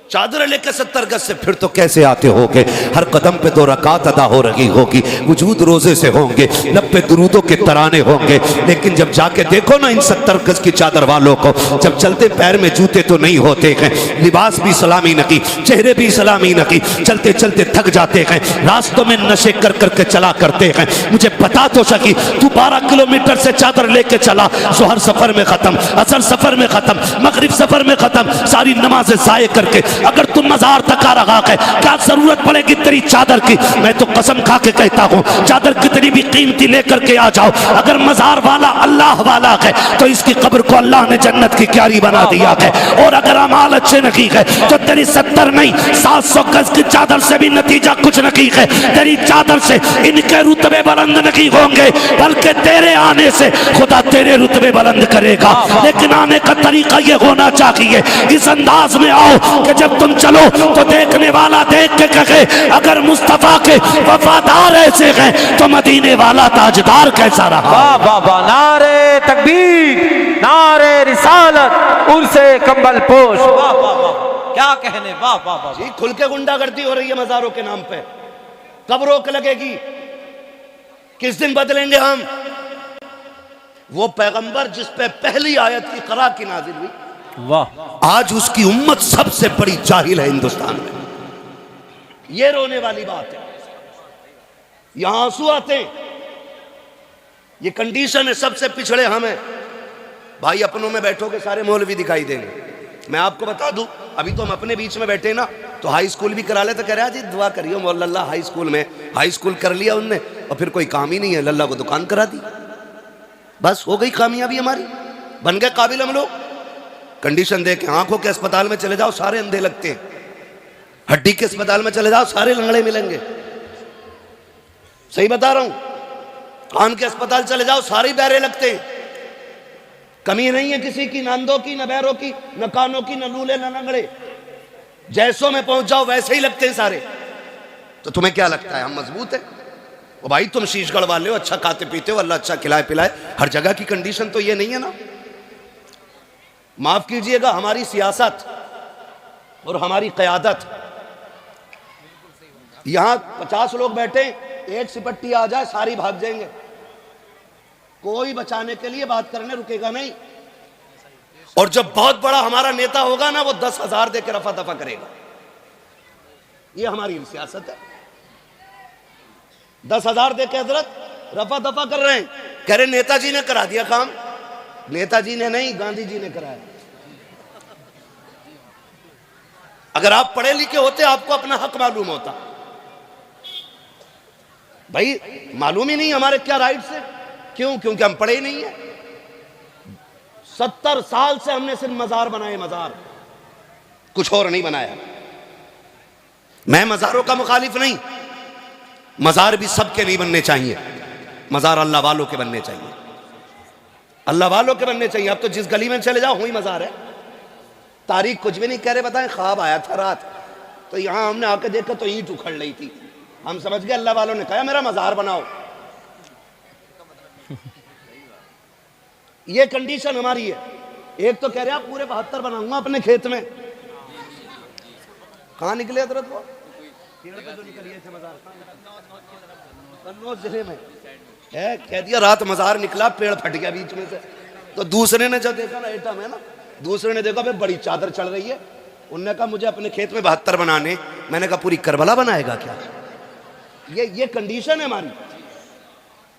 चादर लेके 70 गज से फिर तो कैसे आते होगे? हर कदम पे 2 रकात अदा हो रही होगी, वजूद रोजे से होंगे, लब पे दुरूदों के तराने होंगे। लेकिन जब जाके देखो ना इन 70 गज की चादर वालों को, जब चलते पैर में जूते तो नहीं होते हैं, लिबास भी सलामी नकी, चेहरे भी सलामी नकी, चलते चलते थक जाते हैं, रास्तों में नशे कर करके चला करते हैं। मुझे बता तो सकी, तू 12 किलोमीटर से चादर लेके चला, जोहर सफर में खत्म, असर सफर में खत्म, मगरिब सफर में खत्म, सारी नमाजें ज़ाये करके अगर तुम मजार तक आ रहा है, क्या जरूरत पड़ेगी तेरी चादर की? मैं तो कसम खा के कहता हूँ, चादर कितनी भी कीमती लेकर के आ जाओ, अगर मजार वाला अल्लाह वाला है तो इसकी कब्र को अल्लाह ने जन्नत की क्यारी बना दिया है। और अगर अमाल अच्छे नहीं है तो तेरी 70 नहीं 700 गज की चादर से भी नतीजा कुछ नहीं है। तेरी चादर से इनके रुतबे बुलंद नहीं होंगे, बल्कि तेरे आने से खुदा तेरे रुतबे बुलंद करेगा। लेकिन आने का तरीका ये होना चाहिए, इस अंदाज में आओ कि जब तुम चलो तो देखने वाला देख के कहे अगर मुस्तफा के वफादार ऐसे हैं तो मदीने वाला ताजदार कैसा रहा। वाह वाह वाह, नारे तकबीर, नारे रिसालत, उर्से कंबल पोश। वाह वाह वाह, क्या कहने, वाह वाह वाह। जी खुल के गुंडागर्दी हो रही है मजारों के नाम पे, कब रोक लगेगी? किस दिन बदलेंगे हम? वो पैगंबर जिस पे पहली आयत की करा की नाजिल हुई, वाह, आज उसकी उम्मत सबसे बड़ी जाहिल है हिंदुस्तान में। ये रोने वाली बात है, यहां आंसू आते हैं। ये कंडीशन है, सबसे पिछड़े हम हैं भाई। अपनों में बैठोगे सारे मौलवी दिखाई देंगे। मैं आपको बता दूं, अभी तो हम अपने बीच में बैठे ना, तो हाई स्कूल भी करा ले तो कह रहा जी दुआ करियो मौला हाई स्कूल में। हाई स्कूल कर लिया उनने और फिर कोई काम ही नहीं है, लल्ला को दुकान करा दी, बस हो गई कामयाबी हमारी, बन गए काबिल हम लोग। कंडीशन दे के आंखों के अस्पताल में चले जाओ सारे अंधे लगते हैं, हड्डी के अस्पताल में चले जाओ सारे लंगड़े मिलेंगे, सही बता रहा हूं। कान के अस्पताल चले जाओ सारे बहरे लगते हैं, कमी नहीं है किसी की, न अंधों की, न बहरों की, न कानों की, न लूले, न लंगड़े। जैसों में पहुंच जाओ वैसे ही लगते हैं सारे। तो तुम्हें क्या लगता है हम मजबूत है? ओ भाई तुम शीशगढ़ वाले हो, अच्छा खाते पीते हो, अल्लाह अच्छा खिलाए पिलाए। हर जगह की कंडीशन तो ये नहीं है ना। माफ कीजिएगा, हमारी सियासत और हमारी क़यादत, यहां 50 लोग बैठे, एक सिपट्टी आ जाए सारी भाग जाएंगे, कोई बचाने के लिए बात करने रुकेगा नहीं। और जब बहुत बड़ा हमारा नेता होगा ना, वो 10,000 दे के रफा दफा करेगा। ये हमारी सियासत है। 10,000 दे के हजरत रफा दफा कर रहे हैं, कह रहे नेताजी ने करा दिया काम। नेताजी ने नहीं, गांधी जी ने कराया। अगर आप पढ़े लिखे होते आपको अपना हक मालूम होता। भाई मालूम ही नहीं हमारे क्या राइट्स है, क्यों? क्योंकि हम पढ़े ही नहीं है। 70 साल से हमने सिर्फ मजार बनाए, मजार, कुछ और नहीं बनाया। मैं मजारों का मुखालिफ नहीं, मजार भी सबके नहीं बनने चाहिए, मजार अल्लाह वालों के बनने चाहिए, अल्लाह वालों के बनने चाहिए। अब तो जिस गली में चले जाओ वही मजार है। तारीख कुछ भी नहीं कह रहे, बताएं ख्वाब आया था रात, तो यहां हमने आके देखा तो ईंट उखड़ रही थी, हम समझ गए अल्लाह वालों ने कहा मेरा मजार बनाओ। ये कंडीशन हमारी है। एक तो कह रहे आप पूरे 72 बनाऊंगा अपने खेत में, कहां निकले हजरत? वो निकलिए थे मजार कन्नौज जिले में है, कह दिया रात मजार निकला, पेड़ फट गया बीच में से। तो दूसरे ने जब देखा ना, एटम है ना, दूसरे ने देखा भाई बड़ी चादर चल रही है, उनने कहा मुझे अपने खेत में 72 बनाने। मैंने कहा पूरी करबला बनाएगा क्या? ये कंडीशन है हमारी।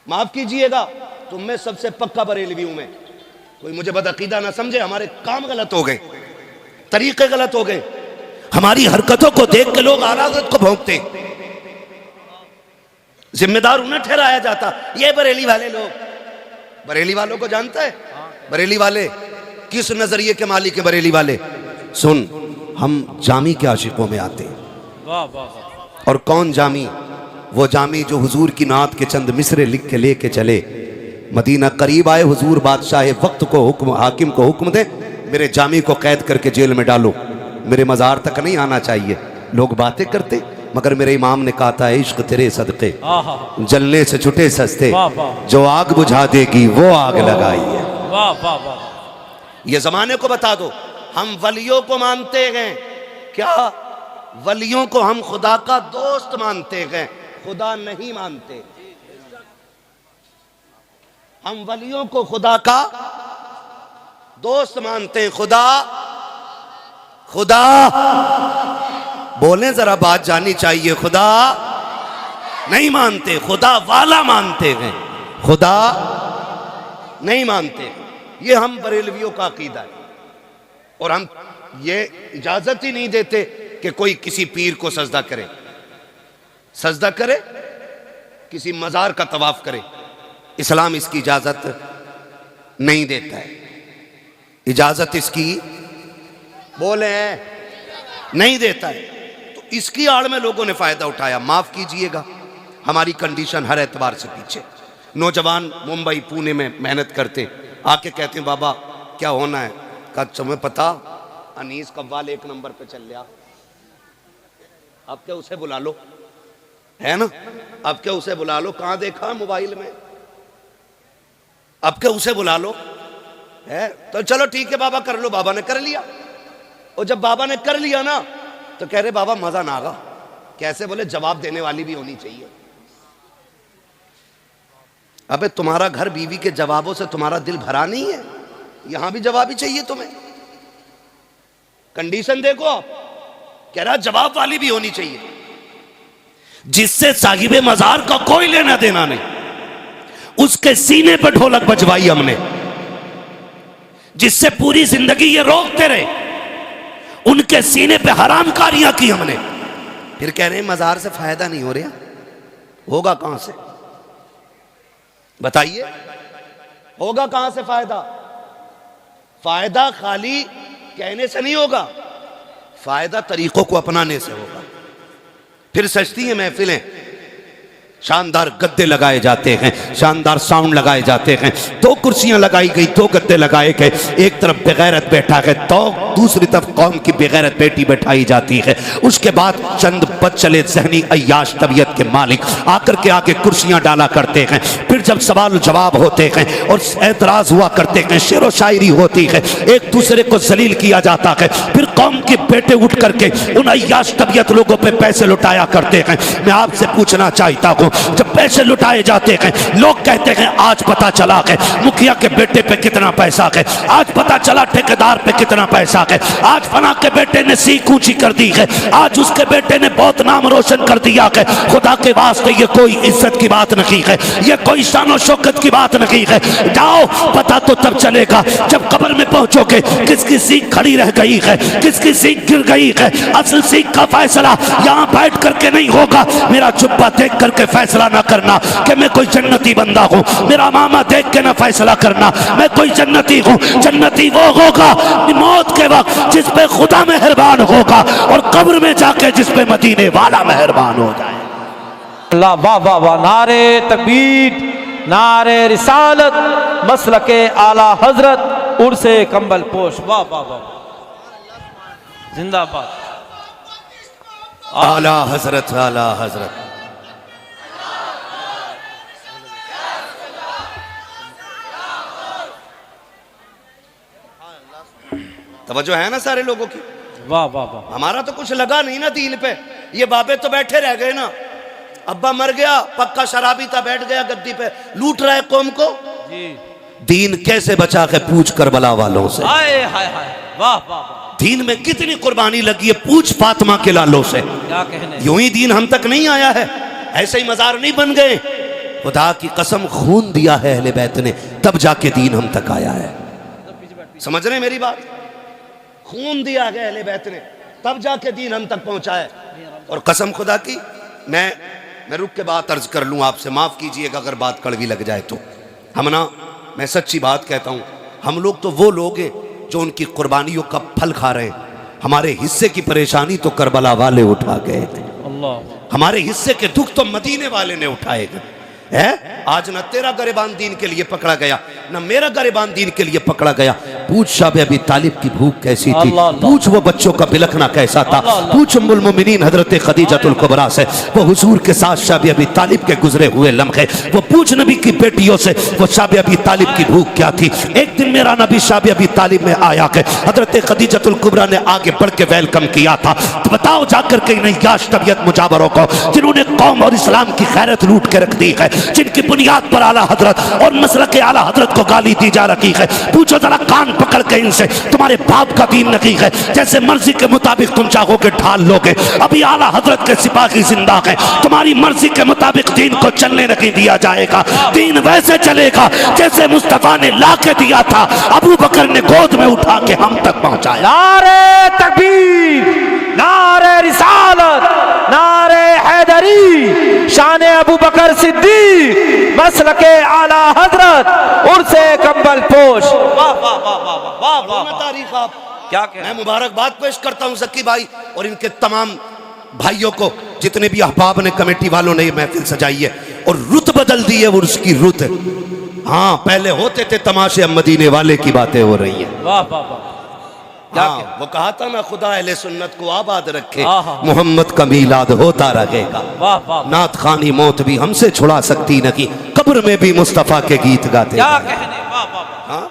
माफ कीजिएगा, तुम में सबसे पक्का बरेलवी हूं मैं, कोई मुझे बदअकीदा ना समझे। हमारे काम गलत हो गए, तरीके गलत हो गए, हमारी हरकतों को देख के लोग आलाजत को भोंकते, जिम्मेदार उन्हें ठहराया जाता। ये बरेली वाले लोग, बरेली वालों को जानता है? बरेली वाले किस नजरिए के मालिक है? बरेली वाले सुन, हम जामी के आशिकों में आते हैं। वाह वाह वाह। और कौन जामी? वो जामी जो हुजूर की नात के चंद मिसरे लिख के लेके चले। मदीना करीब आए, हुजूर बादशाह वक्त को हुक्म, हाकिम को हुक्म दे मेरे जामी को कैद करके जेल में डालो, मेरे मजार तक नहीं आना चाहिए। लोग बातें करते, मगर मेरे इमाम ने कहा था इश्क तेरे सदके जलने से छुटे सस्ते, जो आग बुझा देगी वो आग लगाई है। वाह वाह वाह। ये जमाने को बता दो, हम वलियों को मानते हैं क्या? वलियों को हम खुदा का दोस्त मानते हैं, खुदा नहीं मानते। हम वलियों को खुदा का दोस्त मानते हैं, खुदा खुदा बोलें जरा, बात जानी चाहिए। खुदा नहीं मानते, खुदा वाला मानते हैं, खुदा नहीं मानते। ये हम बरेलवियों का अकीदा है। और हम ये इजाजत ही नहीं देते कि कोई किसी पीर को सजदा करे, सजदा करे, किसी मजार का तवाफ करे। इस्लाम इसकी इजाजत नहीं देता है। इजाजत इसकी बोले नहीं देता है। तो इसकी आड़ में लोगों ने फायदा उठाया। माफ कीजिएगा, हमारी कंडीशन हर एतबार से पीछे। नौजवान मुंबई पुणे में मेहनत करते, आके कहते हैं बाबा क्या होना है? कहा तुम्हें पता अनीस कव्वाल 1 नंबर पे चल रहा, अब क्या उसे बुला लो, है ना? अब क्या उसे बुला लो, कहां देखा मोबाइल में, अब क्या उसे बुला लो, है? तो चलो ठीक है बाबा कर लो। बाबा ने कर लिया। और जब बाबा ने कर लिया ना तो कह रहे बाबा मजा ना आगा। कैसे? बोले जवाब देने वाली भी होनी चाहिए। अबे तुम्हारा घर बीवी के जवाबों से तुम्हारा दिल भरा नहीं है? यहां भी जवाब ही चाहिए तुम्हें। कंडीशन देखो आप, कह रहा जवाब वाली भी होनी चाहिए, जिससे साहिबे मजार का कोई लेना देना नहीं, उसके सीने पर ढोलक बजवाई हमने, जिससे पूरी जिंदगी ये रोकते रहे, उनके सीने पे हरामकारियां की हमने। फिर कह रहे हैं मजार से फायदा नहीं हो रहा। होगा कहां से बताइए? होगा कहां से फायदा? फायदा खाली कहने से नहीं होगा, फायदा तरीकों को अपनाने से होगा। फिर सजती हैं महफिलें, शानदार गद्दे लगाए जाते हैं, शानदार साउंड लगाए जाते हैं, 2 कुर्सियां लगाई गई, 2 गद्दे लगाए गए, एक तरफ बेगैरत बैठा है तो दूसरी तरफ कौम की बेगैरत बेटी बैठाई जाती है। उसके बाद चंद बदचले ज़हनी अय्याश तबीयत के मालिक आकर के आगे कुर्सियां डाला करते हैं। फिर जब सवाल जवाब होते हैं और एतराज हुआ करते हैं, शेर व शायरी होती है, एक दूसरे को जलील किया जाता है, फिर कौम के बेटे उठ करके उन अय्याश तबीयत लोगों पे पैसे लुटाया करते हैं। मैं आपसे पूछना चाहता हूं, जब पैसे लुटाए जाते हैं, लोग कहते हैं आज पता चला है मुखिया के बेटे पे कितना पैसा है, आज पता चला ठेकेदार पे कितना पैसा है, आज फना के बेटे ने सीख ऊंची कर दी है, आज उसके बेटे ने बहुत नाम रोशन कर दिया है। खुदा के वास्ते ये कोई इज्जत की बात नहीं है, ये कोई शान शौकत की बात नहीं है। जाओ, पता तो तब चलेगा जब कब्र में पहुंचोगे किसकी सीख खड़ी रह गई है, किसकी सीख गिर गई है। असल सीख का फैसला यहाँ बैठ करके नहीं होगा। मेरा जुब्बा देख करके फैसला ना करना कि मैं कोई जन्नती बंदा हूँ, मेरा मामा देख के ना फैसला करना मैं कोई जन्नती हूँ। जन्नती वो होगा मौत के वक्त जिस पे खुदा मेहरबान होगा, और कब्र में जाके जिस पे मदीने वाला मेहरबान हो जाए। अल्लाह, वाह वाह वाह, नारे तकबीर, नारे रिसालत, मसलके आला हजरत, उर्से कंबल पोश, वाह वाह वाह, जिंदाबाद। आला हजरत, आला हजरत। तवज्जो है ना सारे लोगों की? वाह वाह वाह। हमारा तो कुछ लगा नहीं ना दीन पे। ये बाबे तो बैठे रह गए ना। अब्बा मर गया, पक्का शराबी था, बैठ गया गद्दी पे, लूट रहा है कौम को। जी। दीन कैसे बचा के पूछ करबला वालों से। हाय हाय हाय, वाह वाह वाह। दीन में कितनी कुर्बानी लगी है, पूछ फातिमा के लालों से। क्या कहने। यूं ही दीन हम तक नहीं आया है, ऐसे ही मजार नहीं बन गए। खुदा की कसम खून दिया है अहले बैत ने, तब जाके दीन हम तक आया है। समझ रहे मेरी बात? खून दिया है अहले बैत ने, तब जाके दीन हम तक पहुंचा है। और कसम खुदा की, मैं रुक के बात अर्ज कर लूं आपसे, माफ कीजिएगा अगर बात कड़वी लग जाए तो। हम ना, मैं सच्ची बात कहता हूं, हम लोग तो वो लोग हैं जो उनकी कुर्बानियों का फल खा रहे हैं। हमारे हिस्से की परेशानी तो करबला वाले उठा गए थे, हमारे हिस्से के दुख तो मदीने वाले ने उठाए गए है। आज न तेरा गरिबान दीन के लिए पकड़ा गया, न मेरा गरिबान दीन के लिए पकड़ा गया। पूछ शाबे अबी तालिब की भूख कैसी थी, पूछ वो बच्चों का बिलखना कैसा था, पूछ उम्मुल मोमिनीन हजरत खदीजतुल कुबरा से वो हुजूर के साथ शाबे अबी तालिब के गुजरे हुए लम्हे, वो पूछ नबी की बेटियों से वो शाबे अबी तालिब की भूख क्या थी। एक दिन मेरा नबी शाबे अबी तालिब में आया कि हजरत खदीजतुल कुबरा ने आगे बढ़ के वेलकम किया था। तो बताओ जाकर के नय्याश तबीयत मुजावरों को, जिन्होंने कौम और इस्लाम की खैरत लूट के रख दी है, जिनकी बुनियाद पर आला हजरत और मसलक आला हजरत को गाली दी जा रही है। पूछो जरा कान पकड़ के इनसे, तुम्हारे बाप का दीन नहीं है, जैसे मर्जी के मुताबिक तुम चाहोगे ढाल लोगे। अभी आला हजरत के सिपाही जिंदा है, तुम्हारी मर्जी के मुताबिक दीन को चलने नहीं दिया जाएगा। दीन वैसे चलेगा जैसे मुस्तफा ने ला के दिया था, अबू बकर ने गोद में उठा के हम तक पहुंचाया। नारे तकबीर, नारे रिसालत, नारे हैदरी, शान अबू बकर सिद्दीक, मसलके आला हजरत, उर्से कंबल पोश। वाह वाह वाह वाह वाह वाह वाह। तारीख आप क्या कह मैं मुबारकबाद पेश करता हूं जक्की भाई और इनके तमाम भाइयों को, जितने भी अहबाब ने, कमेटी वालों ने ये महफिल सजाई है और रुत बदल दी है, वो उसकी रुत है। हाँ, पहले होते थे तमाशे, अब मदीने वाले की बातें हो रही हैं। वाह वाह वाह। हाँ, वो कहा था ना, खुदा अहले सुन्नत को आबाद रखे, मोहम्मद का मीलाद होता रहेगा। वाह वाह। नात खानी मौत भी हमसे छुड़ा सकती नहीं, कब्र में भी मुस्तफा के गीत गाते। क्या कहने। वाह वाह। हाँ,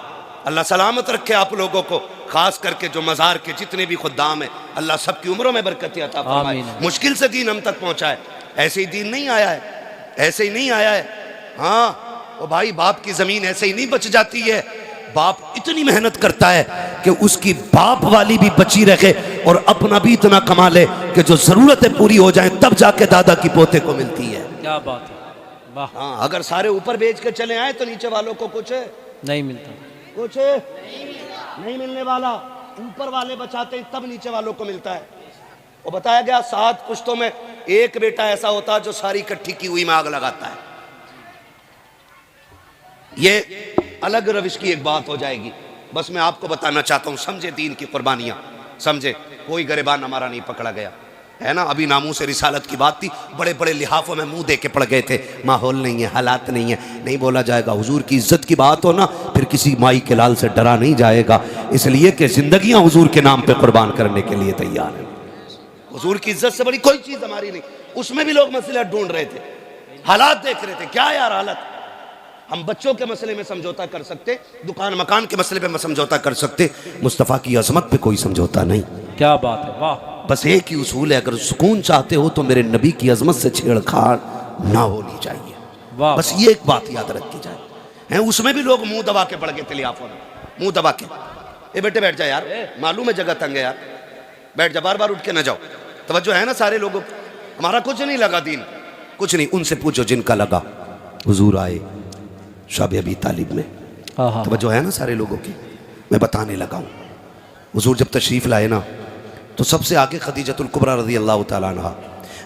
अल्लाह सलामत रखे आप लोगों को, खास करके जो मज़ार के जितने भी खुद्दाम है, अल्लाह सबकी उम्रों में बरकत अता फरमाए। मुश्किल से दीन हम तक पहुंचा है, ऐसे ही दीन नहीं आया है, ऐसे ही नहीं आया है। हाँ, वो भाई बाप की जमीन ऐसे ही नहीं बच जाती है। बाप इतनी मेहनत करता है कि उसकी बाप वाली भी बची रहे और अपना भी इतना कमा ले कि जो जरूरतें पूरी हो जाएं, तब जाके दादा की पोते को मिलती है। क्या बात है। वाह। हाँ, अगर सारे ऊपर बेच के चले आए तो नीचे वालों को कुछ नहीं मिलता, कुछ नहीं मिलने वाला। ऊपर वाले बचाते तब नीचे वालों को मिलता है। वो बताया गया 7 पुश्तों में एक बेटा ऐसा होता है जो सारी इकट्ठी की हुई में आग लगाता है। ये अलग रविश की एक बात हो जाएगी, बस मैं आपको बताना चाहता हूं, समझे दीन की कुर्बानियां, समझे। कोई गरिबान हमारा नहीं पकड़ा गया है ना। अभी नामू से रिसालत की बात थी, बड़े बड़े लिहाफों में मुंह दे के पड़ गए थे, माहौल नहीं है, हालात नहीं है, नहीं बोला जाएगा। हुजूर की इज्जत की बात हो ना, फिर किसी माई के लाल से डरा नहीं जाएगा, इसलिए कि जिंदगियां हुजूर के नाम पे कुर्बान करने के लिए तैयार है। हुजूर की इज्जत से बड़ी कोई चीज हमारी नहीं। उसमें भी लोग मसला ढूंढ रहे थे, हालात देख रहे थे, क्या यार हालत। हम बच्चों के मसले में समझौता कर सकते, दुकान मकान के मसले पे समझौता कर सकते, मुस्तफ़ा की अजमत पे कोई समझौता नहीं। क्या बात है। वाह। बस एक ही उसूल है, अगर सुकून चाहते हो तो मेरे नबी की अजमत से छेड़छाड़ ना होनी चाहिए। वाह। बस ये एक बात याद रखी जाए। हैं, उसमें भी लोग मुंह दबा के पड़ गए थे लिहाफों में, मुंह दबा के। ए बेटे बैठ जा यार, मालूम है जगह तंग है यार, बैठ जा, बार बार उठ के ना जाओ। तवज्जो है ना सारे लोगों, हमारा कुछ नहीं लगा दीन, कुछ नहीं। उनसे पूछो जिनका लगा। हुजूर आए शब अबी तालिब में, तवज्जो है ना सारे लोगों की। मैं बताने लगा हूँ, हुजूर जब तशरीफ़ लाए ना, तो सबसे आगे खदीजतुल कुबरा रज़ी अल्लाह तआला अन्हा,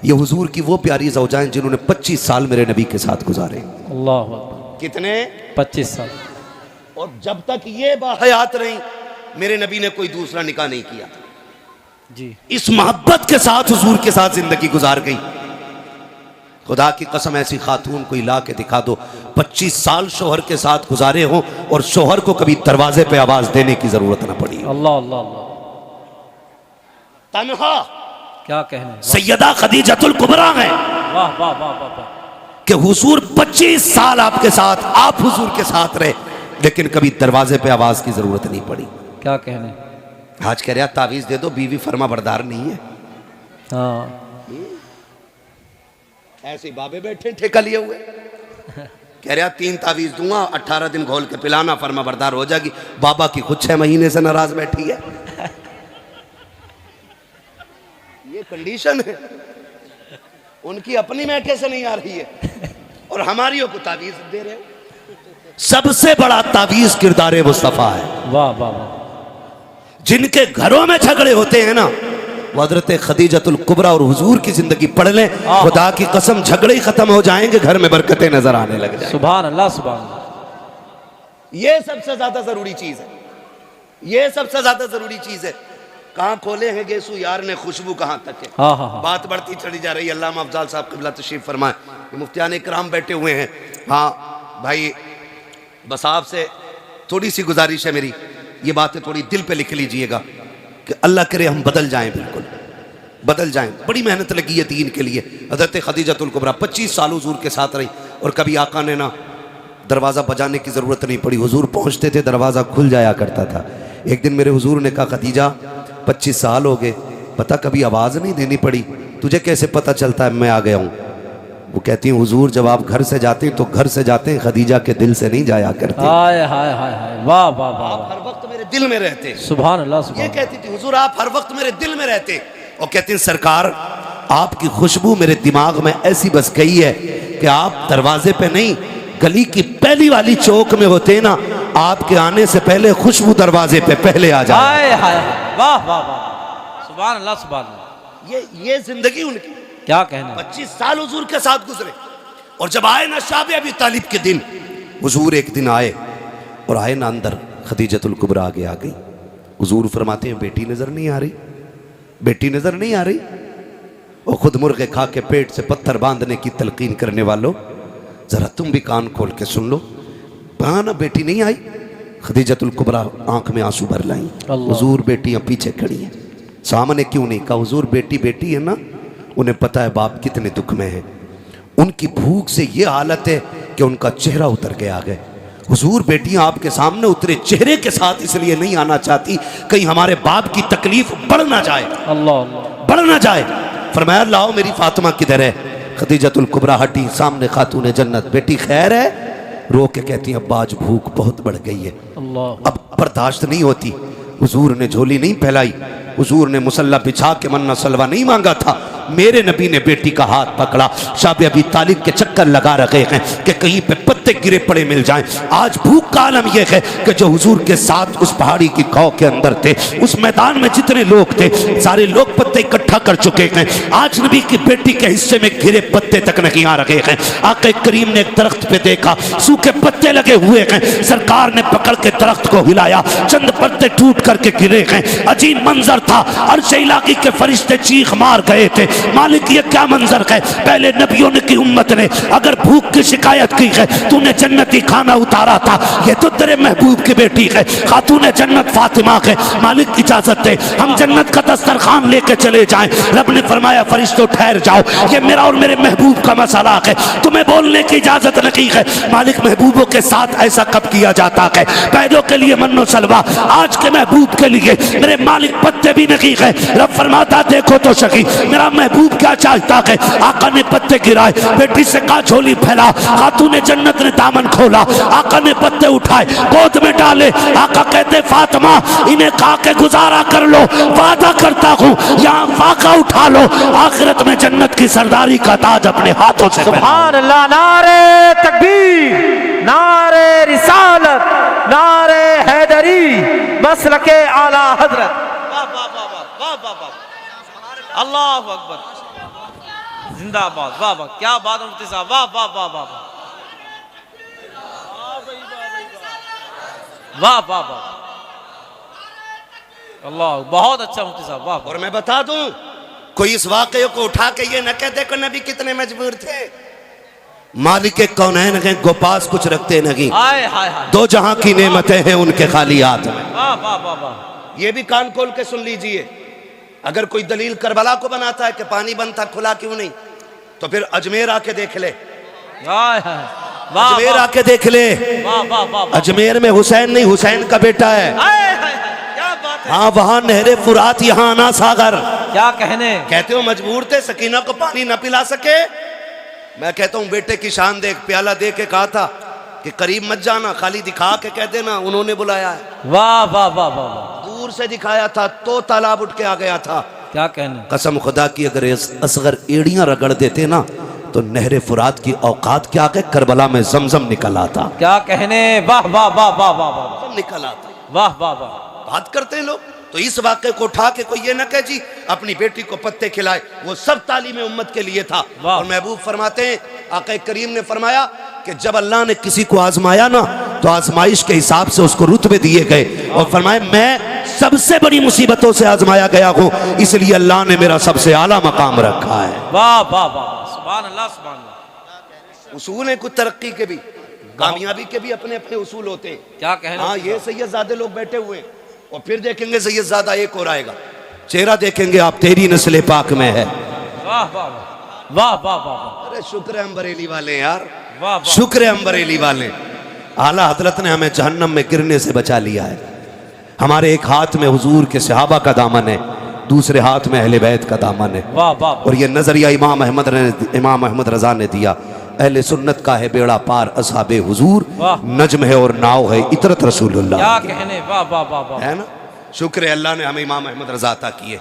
ये हुजूर की वो प्यारी ज़ौजाएं जिन्होंने 25 साल मेरे नबी के साथ गुजारे। अल्लाह अकबर। कितने? 25 साल। और जब तक ये बाहयात रही, मेरे नबी ने कोई दूसरा निकाह नहीं किया जी। इस मोहब्बत के साथ हुजूर के साथ जिंदगी गुजार गई। खुदा की कसम, ऐसी खातून कोई ला के दिखा दो 25 साल शोहर के साथ गुजारे हो और शोहर को कभी दरवाजे पे आवाज देने की जरूरत ना पड़ी। अल्लाह अल्लाह अल्लाह। तन्हा क्या कहने। सैयदा खदीजतुल कुबरा है। वाह वाह वाह वाह वाह। कि हुजूर 25 साल आपके साथ, आप हुजूर के साथ रहे, लेकिन कभी दरवाजे पे आवाज की जरूरत नहीं पड़ी। क्या कहने। आज कह रहा तावीज दे दो, बीवी फर्मा बरदार नहीं है। हाँ, ऐसे बाबे बैठे ठेका लिए हुए, कह रहा 3 तावीज दूंगा, 18 दिन घोल के पिलाना, फर्मा बरदार हो जाएगी। बाबा की खुद 6 महीने से नाराज बैठी है। ये कंडीशन है, उनकी अपनी मैके से नहीं आ रही है और हमारियों को तावीज दे रहे हो। सबसे बड़ा तावीज किरदार मुस्तफा है। वाह वाह वाह। जिनके घरों में झगड़े होते हैं ना, वो हजरत खदीजतुल कुबरा और हुजूर की जिंदगी पढ़ लें, खुदा की कसम झगड़े ही खत्म हो जाएंगे, घर में बरकतें नजर आने लग जाएंगी। सुभान अल्लाह सुभान अल्लाह। ये सबसे ज्यादा जरूरी चीज है, ये सबसे ज्यादा जरूरी चीज है। कहाँ खोले हैं गेसू यार ने, खुशबू कहाँ तक है। हाँ हाँ हाँ। बात बढ़ती चली जा रही है। अल्लामा अफजाल साहब क़िबला तशरीफ फरमाए, मुफ्तियान इकराम बैठे हुए हैं। हाँ भाई, बस आपसे थोड़ी सी गुजारिश है मेरी, ये बातें थोड़ी दिल पे लिख लीजिएगा कि अल्लाह करे हम बदल जाएं, बिल्कुल बदल जाएं। बड़ी मेहनत लगी है दीन के लिए। हज़रत खदीजतुल कुबरा 25 साल हुजूर के साथ रही और कभी आका ने ना दरवाज़ा बजाने की ज़रूरत नहीं पड़ी, हुजूर पहुँचते थे, दरवाज़ा खुल जाया करता था। एक दिन मेरे हुजूर ने कहा, खदीजा 25 साल हो गए, पता कभी आवाज़ नहीं देनी पड़ी, तुझे कैसे पता चलता है मैं आ गया हूँ? वो कहती हैं हुजूर जब आप घर से जाते हैं तो घर से जाते हैं, खदीजा के दिल से नहीं जाया करते। हाय हाय हाय हाय, वाह वाह वाह, हर वक्त मेरे दिल में रहते। सुभान अल्लाह, सुभान ये कहती थी हुजूर आप हर वक्त मेरे दिल में रहते। और कहती हैं सरकार आपकी खुशबू मेरे दिमाग में ऐसी बस गई है कि आप दरवाजे पे नहीं गली की पहली वाली चौक में होते ना, आपके आने से पहले खुशबू दरवाजे पे पहले आ जाए। हाय हाय, वाह वाह वाह, सुभान अल्लाह, सुभान अल्लाह। ये जिंदगी उनकी, क्या कहना। 25 साल हुजूर के साथ गुजरे। और जब आए ना शाबे अबी तालिब के दिन, हुजूर एक दिन आए और आए ना अंदर, खदीजतुल कुबरा आगे आ गई। हुजूर फरमाते हैं बेटी नजर नहीं आ रही, बेटी नजर नहीं आ रही। और खुद मुर्गे खा के पेट से पत्थर बांधने की तलकीन करने वालों, जरा तुम भी कान खोल के सुन लो, ना बेटी नहीं आई। खदीजतुल कुबरा आंख में आंसू भर लाई। हुजूर बेटियां पीछे खड़ी हैं, सामने क्यों नहीं कहा हुजूर बेटी बेटी है ना, उन्हें पता है बाप कितने दुख में है। उनकी भूख से ये हालत है कि उनका चेहरा उतर के आ गए। हुजूर बेटियां आपके सामने उतरे चेहरे के साथ इसलिए नहीं आना चाहती कहीं हमारे बाप की तकलीफ बढ़ ना जाए, अल्लाह बढ़ ना जाए। फरमाया लाओ मेरी फातिमा किधर है। खदीजतुल कुबरा हटी, सामने खातून जन्नत, बेटी खैर है। रो के कहती अब्बा आज भूख बहुत बढ़ गई है, अल्लाह, अब बर्दाश्त नहीं होती। हुजूर ने झोली नहीं फैलाई, हुजूर ने मुसल्ला बिछा के मन्ना सलवा नहीं मांगा था। मेरे नबी ने बेटी का हाथ पकड़ा। शाबे अबी तालिब के चक्कर लगा रखे हैं कि कहीं पे पत्ते गिरे पड़े मिल जाएं। आज भूख का आलम यह है कि जो हुजूर के साथ उस पहाड़ी की खौ के अंदर थे, उस मैदान में जितने लोग थे सारे लोग पत्ते इकट्ठा कर चुके हैं। आज नबी की बेटी के हिस्से में गिरे पत्ते तक नहीं आ रहे हैं। आके करीम ने एक दरख्त पे देखा, सूखे पत्ते लगे हुए हैं। सरकार ने पकड़ के दरख्त को हिलाया, चंद पत्ते टूट करके गिरे हैं। अजीब मंजर था। अर्श इलाही के फरिश्ते चीख मार गए थे, मालिक ये क्या मंजर है। पहले नबियों ने की उम्मत ने अगर भूख की शिकायत की है, तूने जन्नती खाना उतारा था। ये तो तेरे महबूब की बेटी है, खातून जन्नत फातिमा है। मालिक इजाजत दे हम जन्नत का दस्तरखान लेके चले जाएं। रब ने फरमाया फरिश्तों ठहर जाओ, ये मेरा और मेरे महबूब का मसला है, तुम्हें बोलने की इजाजत नहीं है। मालिक महबूबों के साथ ऐसा कब किया जाता है। पैदों के लिए मन्नो सलवा, आज के महबूब के लिए मेरे मालिक पत्ते भी नहीं है। रब फरमाता देखो तो सकी मेरा महबूब क्या चाहता है। आका ने पत्ते गिराए, बेटी से कहा झोली फैला। खातून जन्नत ने दामन खोला, आका ने पत्ते उठाए गोद में डाले। आका कहते फातिमा इन्हें खा के गुजारा कर लो, वादा करता हूँ यहाँ फाका उठा लो, आखिरत में जन्नत की सरदारी का ताज अपने हाथों से। सुभान अल्लाह, नारे तकबीर, नारे रिसालत, नारे हैदरी, मसलके आला हजरत। अल्लाह अकबर, जिंदाबाद, वाह वाह, क्या बात मुफ्ती साहब, वाह वाह वाह वाह वाह वाह वाह, अल्लाह, बहुत अच्छा मुफ्ती साहब, वाह। और मैं बता दूं, कोई इस वाकये को उठा के ये न कहते कि नबी कितने मजबूर थे। मालिक कौनैन के गोपास कुछ रखते नहीं, हाय हाय हाय, दो जहां की नेमतें हैं उनके खाली हाथ में। वाह वाह वाह वाह, ये भी कान खोल के सुन लीजिए। अगर कोई दलील करबला को बनाता है कि पानी बंद था खुला क्यों नहीं, तो फिर अजमेर आके देख ले, हाय हाय, वाह अजमेर आके देख ले। वाह वाह वाह, अजमेर में हुसैन नहीं, हुसैन का बेटा है। हाय हाय, क्या बात है। हाँ वहां नहरे फुरात, यहाँ आना सागर। क्या कहने, कहते हो मजबूर थे, सकीना को पानी न पिला सके। मैं कहता हूँ बेटे की शान देख, प्याला दे के कहा था कि करीब मत जाना, खाली दिखा के कह देना उन्होंने बुलाया है। वाह वाह वाह वाह, दूर से दिखाया था तो तालाब उठ के आ गया था। क्या कहने, कसम खुदा की अगर असगर एड़ियां रगड़ देते ना तो नहरे फुरात की औकात क्या के करबला में जमजम निकल आता। क्या कहने, वाह वाह वाह वाह वाह वाह, निकल आता। वाह वाह वाह, बात करते हैं लोग तो इस वाक़े को उठा के कोई ये ना कहे जी अपनी बेटी को पत्ते खिलाए, वो सब तालीम उम्मत के लिए था। और महबूब फरमाते हैं, आका करीम ने फरमाया कि जब अल्लाह ने किसी को आजमाया ना तो आजमाइश के हिसाब से उसको रुतबे दिए गए। और फरमाए मैं सबसे बड़ी मुसीबतों से आजमाया गया हूँ, इसलिए अल्लाह ने मेरा सबसे आला मकाम रखा है। वाह वाह वाह, सुभान अल्लाह, सुभान अल्लाह। उसूल है कुछ तरक्की के भी, कामयाबी के भी अपने अपने उसूल होते हैं। क्या कहना। हाँ ये सैयदजादे लोग बैठे हुए हैं और फिर देखेंगे सैयदजादा एक और आएगा, चेहरा देखेंगे आप तेरी नस्ल पाक में है। वाह वाह वाह वाह वाह, अरे शुक्र है हम बरेली वाले यार, वाह शुक्र है हम बरेली वाले। आला हजरत ने हमें जहन्नम में गिरने से बचा लिया है। हमारे एक हाथ में हुजूर के सहाबा का दामन है, दूसरे हाथ में अहले बैत का दामन है। वाह वाह और ये नजरिया इमाम अहमद रजा ने दिया, अहले सुन्नत का है बेड़ा पार, असहाबे हुजूर वाह। नज्म है और नाव है इतरत रसूलुल्लाह। क्या कहने, वाह वाह वाह वाह। है ना, शुक्र है अल्लाह ने हमें इमाम अहमद रजा अता किए।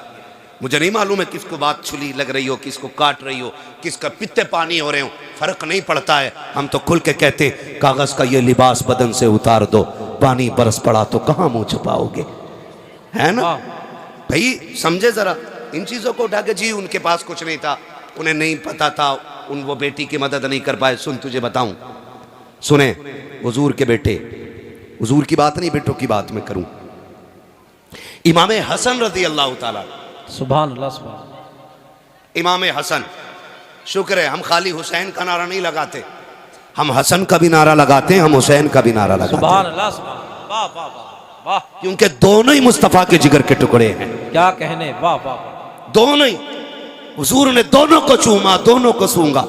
मुझे नहीं मालूम है किसको बात छुली लग रही हो, किसको काट रही हो, किसका पित्ते पानी हो रहे हो, फर्क नहीं पड़ता है। हम तो खुल के कहते हैं कागज का ये लिबास बदन से उतार दो, पानी बरस पड़ा तो कहाँ मुंह छुपाओगे। है ना भाई, समझे जरा इन चीजों को उठा के। जी उनके पास कुछ नहीं था, उन्हें नहीं पता था, उन वो बेटी की मदद नहीं कर पाए। सुन तुझे बताऊं, सुने हुजूर के बेटे, हुजूर की बात नहीं बेटों की बात मैं करूं। इमाम हसन रजी अल्लाह ताला, सुभान अल्लाह सुभान। इमाम हसन, शुक्र है हम खाली हुसैन का नारा नहीं लगाते, हम हसन का भी नारा लगाते हैं, हम हुसैन का भी नारा लगाते हैं। सुभान अल्लाह सुभान, वाह वाह वाह वाह। क्योंकि दोनों ही मुस्तफा के जिगर के टुकड़े हैं, क्या कहने, वाह वाह वाह। दोनों ही। हुजूर ने दोनों को चूमा, दोनों को सूंगा,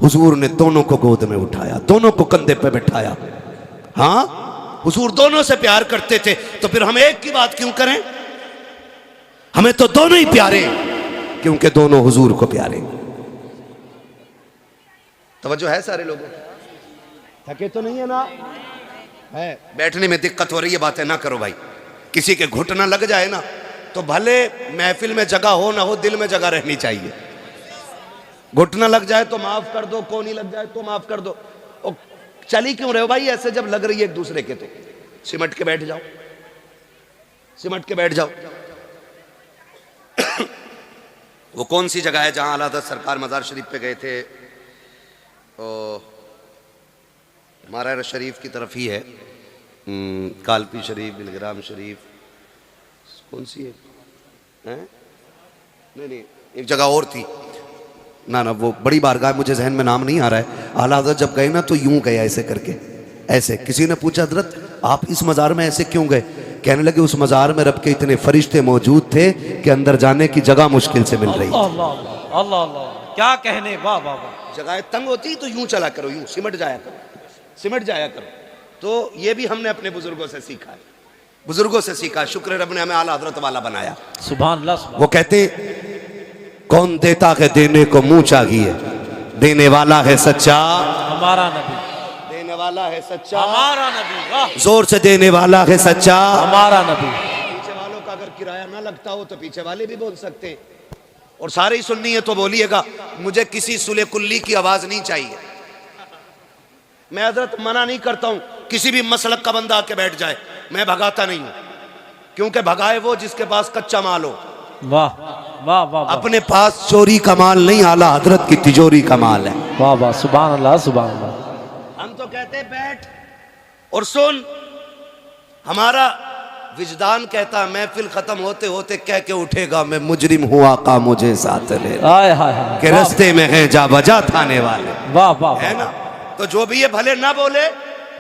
हुजूर ने दोनों को गोद में उठाया, दोनों को कंधे पे बिठाया। हाँ, हुजूर दोनों से प्यार करते थे, तो फिर हम एक की बात क्यों करें? हमें तो दोनों ही प्यारे, क्योंकि दोनों हुजूर को प्यारे। तवज्जो है सारे लोगों, थके तो नहीं है ना? है, बैठने में दिक्कत हो रही है, बातें ना करो भाई। किसी के घुटना लग जाए ना तो भले महफिल में जगह हो ना हो, दिल में जगह रहनी चाहिए। घुटना लग जाए तो माफ कर दो, कोनी लग जाए तो माफ कर दो। और चली क्यों रहे हो भाई ऐसे, जब लग रही है एक दूसरे के तो सिमट के बैठ जाओ, सिमट के बैठ जाओ। वो कौन सी जगह है जहां आला हज़रत सरकार मज़ार शरीफ पे गए थे? मारा शरीफ की तरफ ही है, कालपी शरीफ, बिलग्राम शरीफ, कौन सी है? नहीं, एक जगह और थी ना, वो बड़ी बारगाह, मुझे जहन में नाम नहीं आ रहा है। आला हज़रत जब गए ना तो यूं गए ऐसे करके, ऐसे। किसी ने पूछा हज़रत आप इस मज़ार में ऐसे क्यों गए? कहने लगे उस मज़ार में रब के इतने फरिश्ते मौजूद थे कि अंदर जाने की जगह मुश्किल से मिल रही। अल्लाह अल्लाह अल्लाह, क्या कहने, वाह वाह वाह। जगह तंग होती तो यूं चला करो, यूं सिमट जाया करो, सिमट जाया करो। तो ये भी हमने अपने बुजुर्गों से सीखा है, बुजुर्गों से सीखा। शुक्र है रब ने हमें आला हज़रत वाला बनाया। सुभान अल्लाह सुभान। वो कहते कौन देता है देने को मुंह चाहिए, देने वाला है सच्चा हमारा नबी, देने वाला है सच्चा हमारा नबी, वाह। जोर से देने वाला है सच्चा हमारा नबी। पीछे वालों का अगर किराया ना लगता हो तो पीछे वाले भी बोल सकते हैं, और सारे ही सुननी है तो बोलिएगा। मुझे किसी सुले कुल्ली की आवाज नहीं चाहिए। मैं हजरत मना नहीं करता हूं किसी भी मसलक का बंदा आके बैठ जाए, मैं भगाता नहीं हूं, क्योंकि भगाए वो जिसके पास कच्चा माल हो। वाह वाह वाह। अपने पास चोरी का माल नहीं, आला हजरत की तिजोरी का माल है। वाह वाह, सुभान अल्लाह सुभान अल्लाह। हम तो कहते बैठ और सुन, हमारा विजदान कहता महफिल खत्म होते होते कह के उठेगा मैं मुजरिम हुआ का मुझे साथ ले, हाय हाय हाय, के रस्ते में है जा बजा थाने वाले। वाह वाह, है ना? तो जो भी ये भले ना बोले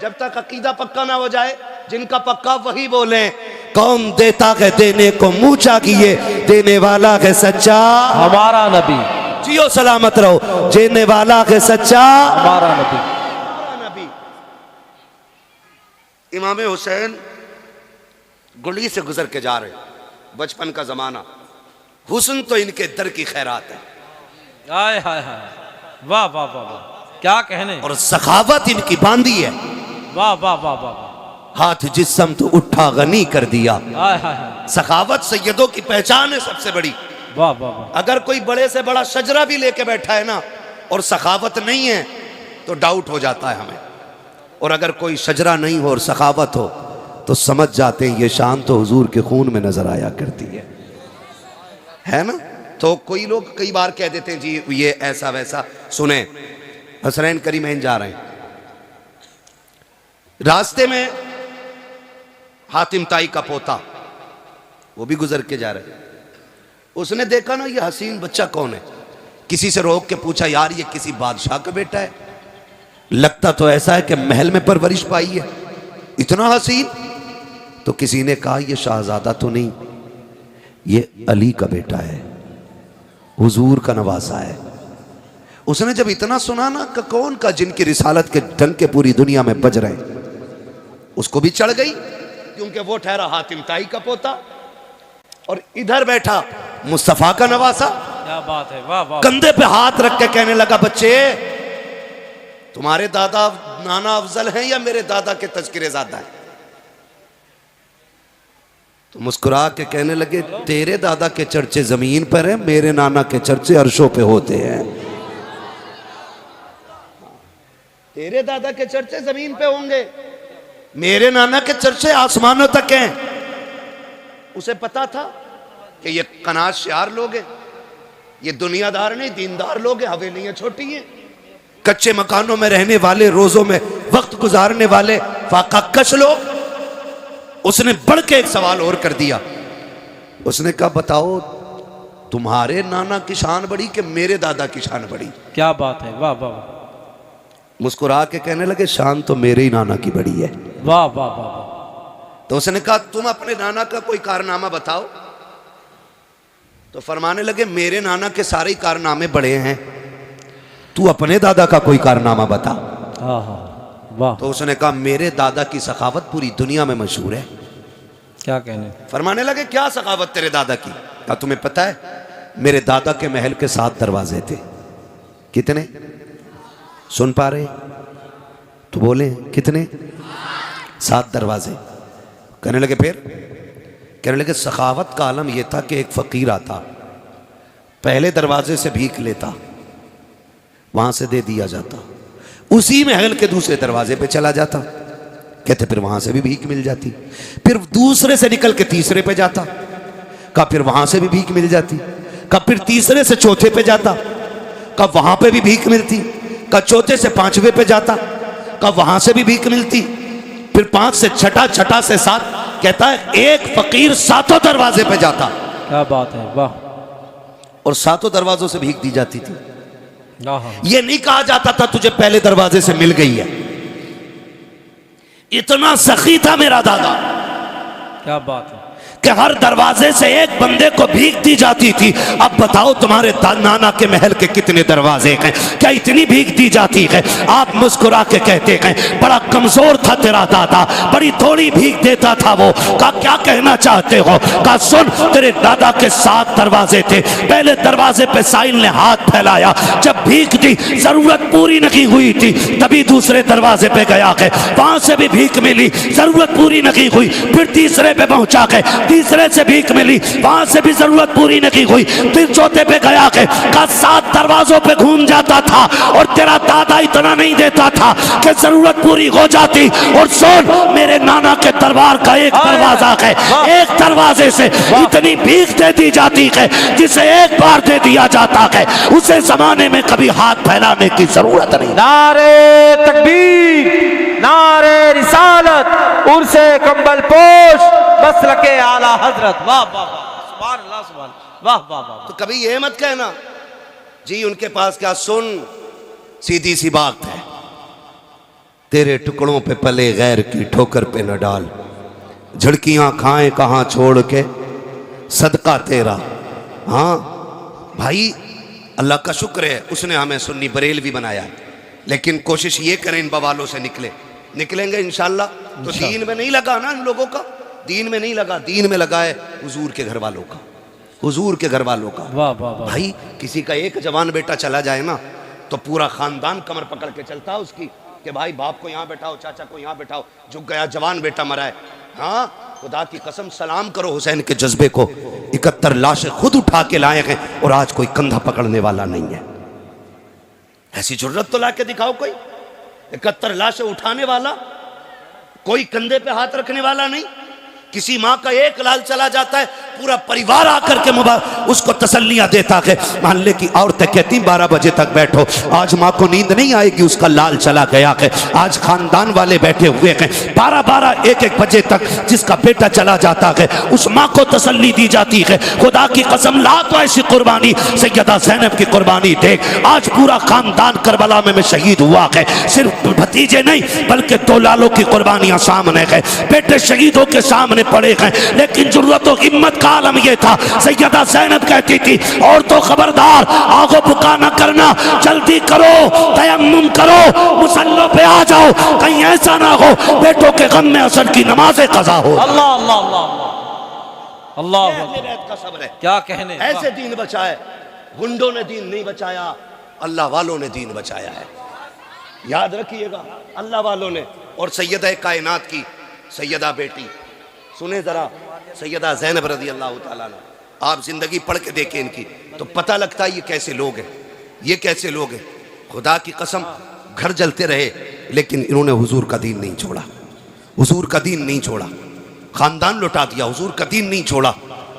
जब तक अकीदा पक्का ना हो जाए, जिनका पक्का वही बोले। कौन देता है देने को मुंह चाहिए, देने वाला है सच्चा हमारा नबी। जियो सलामत रहो, देने वाला है सच्चा हमारा नबी। नबी। इमाम हुसैन गुली से गुजर के जा रहे, बचपन का जमाना, हुस्न तो इनके दर की खैरात है। हाय हाय हाय, वाह वाह वाह वाह, क्या कहने। और सखावत इनकी बांधी है। वाह वाह वाह वाह। हाथ जिस्म तो उठा गनी कर दिया। हाय हाय हाय, सखावत सैयदों की पहचान है सबसे बड़ी। वाह वाह वाह। अगर कोई बड़े से बड़ा शजरा भी लेके बैठा है ना और सखावत नहीं है तो डाउट हो जाता है हमें। और अगर कोई शजरा नहीं हो और सखावत हो तो समझ जाते हैं ये शान तो हुजूर के खून में नजर आया करती है ना? तो कोई लोग कई बार कह देते हैं जी ये ऐसा वैसा। सुने, हसनैन करीमैन जा रहे हैं, रास्ते में हातिम ताई का पोता वो भी गुजर के जा रहे, उसने देखा ना ये हसीन बच्चा कौन है, किसी से रोक के पूछा यार ये किसी बादशाह का बेटा है, लगता तो ऐसा है कि महल में परवरिश पाई है, इतना हसीन। तो किसी ने कहा ये शाहजादा तो नहीं, ये अली का बेटा है, हुजूर का नवासा है। उसने जब इतना सुना ना कि कौन का जिनकी रिसालत के डंके पूरी दुनिया में बज रहे, उसको भी चढ़ गई, क्योंकि वो ठहरा हातिम ताई का पोता। और इधर बैठा मुस्तफा का नवासा, क्या बात है, वाह वाह। कंधे पे हाथ रख के कहने लगा, बच्चे तुम्हारे दादा नाना अफजल हैं या मेरे दादा के तज़किरे ज़्यादा हैं? तो मुस्कुरा के कहने लगे, तेरे दादा के चर्चे जमीन पर हैं, मेरे नाना के चर्चे अर्शों पे होते हैं। तेरे दादा के चर्चे जमीन पे होंगे, मेरे नाना के चर्चे आसमानों तक हैं। उसे पता था कि ये कनाशियार लोग हैं, ये दुनियादार नहीं दीनदार लोग हैं, हवेलियां छोटी हैं, कच्चे मकानों में रहने वाले, रोजों में वक्त गुजारने वाले फाकाकश लोग। उसने बढ़ के एक सवाल और कर दिया। उसने कहा, बताओ तुम्हारे नाना की शान बड़ी कि मेरे दादा की शान बड़ी? क्या बात है, वाह वाह वाह। मुस्कुरा के कहने लगे, शान तो मेरे ही नाना की बड़ी है। वाह वाह वाह वाह। तो उसने कहा, तुम अपने नाना का कोई कारनामा बताओ। तो फरमाने लगे, मेरे नाना के सारे कारनामे बड़े हैं, तू अपने दादा का कोई कारनामा बता। हाँ हाँ, वाह। तो उसने कहा, मेरे दादा की सखावत पूरी दुनिया में मशहूर है। क्या कहने? फरमाने लगे, क्या सखावत तेरे दादा की? क्या तुम्हें पता है, मेरे दादा के महल के 7 दरवाजे थे। कितने? सुन पा रहे तो बोले, कितने? 7 दरवाजे। कहने लगे, फिर? कहने लगे, सखावत का आलम यह था कि एक फकीर आता, पहले दरवाजे से भीख लेता, वहां से दे दिया जाता, उसी महल के दूसरे दरवाजे पे चला जाता, कहते फिर वहां से भी भीख मिल जाती, फिर दूसरे से निकल के तीसरे पे जाता, कहा फिर वहां से भी भीख मिल जाती, कहा फिर तीसरे से चौथे पे जाता, कहा वहां पे भी भीख मिलती, कहा चौथे से 5वें पे जाता, कहा वहां से भी भीख मिलती, फिर 5 से छठा, छठा से 7, कहता है एक फकीर 7 दरवाजे पे जाता। क्या बात है, वाह। और 7 दरवाजों से भीख दी जाती थी। हाँ हाँ, यह नहीं कहा जाता था तुझे पहले दरवाजे से मिल गई है। इतना सखी था मेरा दादा, क्या बात है, कि हर दरवाजे से एक बंदे को भीख दी जाती थी। अब बताओ तुम्हारे नाना के महल के कितने दरवाजे हैं? क्या इतनी भीख दी जाती है? आप मुस्कुरा के कहते हैं, बड़ा कमजोर था तेरा दादा, बड़ी थोड़ी भीख देता था वो। कहा क्या कहना चाहते हो? कहा सुन, तेरे दादा के 7 दरवाजे थे, पहले दरवाजे पे साहिल ने हाथ फैलाया, जब भीख दी, जरूरत पूरी नहीं हुई थी, तभी दूसरे दरवाजे पे गया है, वहां से भी भीख मिली, जरूरत पूरी नहीं हुई, फिर तीसरे पे पहुंचा गए, तीसरे से भीख मिली, वहां से भी जरूरत पूरी नहीं हुई, फिर चौथे पे गया के, का 7 दरवाजों पे घूम जाता था, और तेरा दादा इतना नहीं देता था कि जरूरत पूरी हो जाती। और सुन, मेरे नाना के दरबार का एक दरवाजा है, एक दरवाजे से इतनी भीख दे दी जाती है, जिसे एक बार दे दिया जाता है, उसे जमाने में कभी हाथ फैलाने की जरूरत नहीं। नारे तकबीर, नारे रिसालत, उर्से कंबल पोश, मसलके आला हजरत। वाह वाह वाह, सुभान अल्लाह, सुभान, वाह वाह वाह। तो कभी ये मत कहना जी उनके पास क्या। सुन, सीधी सी बात है, तेरे टुकड़ों पे पले गैर की ठोकर पे न डाल, झड़कियां खाएं कहां छोड़ के सदका तेरा। हाँ भाई, अल्लाह का शुक्र है उसने हमें सुन्नी बरेलवी बनाया, लेकिन कोशिश ये करें इन बवालों से निकलेंगे इंशाल्लाह। तो दीन में नहीं लगा ना इन लोगों का, दीन में नहीं लगा, दीन में लगा है हुजूर के घर वालों का, हुजूर के घर वालों का। वाह वाह वाह। भाई किसी का एक जवान बेटा चला जाए ना, तो पूरा खानदान कमर पकड़ के चलता है उसकी, कि भाई बाप को यहाँ बैठाओ, चाचा को यहाँ बैठाओ, झुक गया जवान बेटा मरा है। हाँ, खुदा की कसम सलाम करो हुसैन के जज्बे को। 71 लाशें खुद उठा के लाए हैं और आज कोई कंधा पकड़ने वाला नहीं है। ऐसी जरूरत तो ला के दिखाओ कोई, 71 लाशें उठाने वाला, कोई कंधे पे हाथ रखने वाला नहीं। किसी माँ का एक लाल चला जाता है, पूरा परिवार आकर के उसको तसल्लियां देता है। मोहल्ले की औरतें कहती 12 बजे तक बैठो, आज माँ को नींद नहीं आएगी, उसका लाल चला गया है। आज खानदान वाले बैठे हुए हैं, 12-12, 1-1 बजे तक जिसका बेटा चला जाता है, उस माँ को तसल्ली दी जाती है। खुदा की कसम, ला तो ऐसी कुर्बानी सैयदा ज़ैनब की कुर्बानी देख, आज पूरा खानदान करबला में शहीद हुआ है। सिर्फ भतीजे नहीं बल्कि 2 लालों की कुर्बानियां सामने है, बेटे शहीदों के सामने पड़े हैं। लेकिन जरूरत और हिम्मत का आलम यह था, सैयदा ज़ैनब कहती थी, और तो खबरदार आगो बुका न करना, जल्दी करो, तयम्मुम करो, मुसल्लों पे आ जाओ, कहीं ऐसा ना हो बेटों के गम में असर की नमाज़ें क़ज़ा हो। अल्लाह अल्लाह अल्लाह। अल्लाह ये अहले बैत का सब्र है। क्या कहने, ऐसे दीन बचाए। गुंडों ने दीन नहीं बचाया, अल्लाह वालों ने दीन बचाया है। याद रखिएगा, अल्लाह वालों ने। और सैयदा कायनात की सैयदा बेटी, सुने जरा, सैयदा ज़ैनब रज़ी अल्लाह तआला अन्हा। आप जिंदगी पढ़ के देखें इनकी तो पता लगता है ये कैसे लोग हैं, ये कैसे लोग हैं। खुदा की कसम, घर जलते रहे लेकिन इन्होंने हुजूर का दीन नहीं छोड़ा, हुजूर का दीन नहीं छोड़ा। खानदान लुटा दिया, हुजूर का दीन नहीं छोड़ा।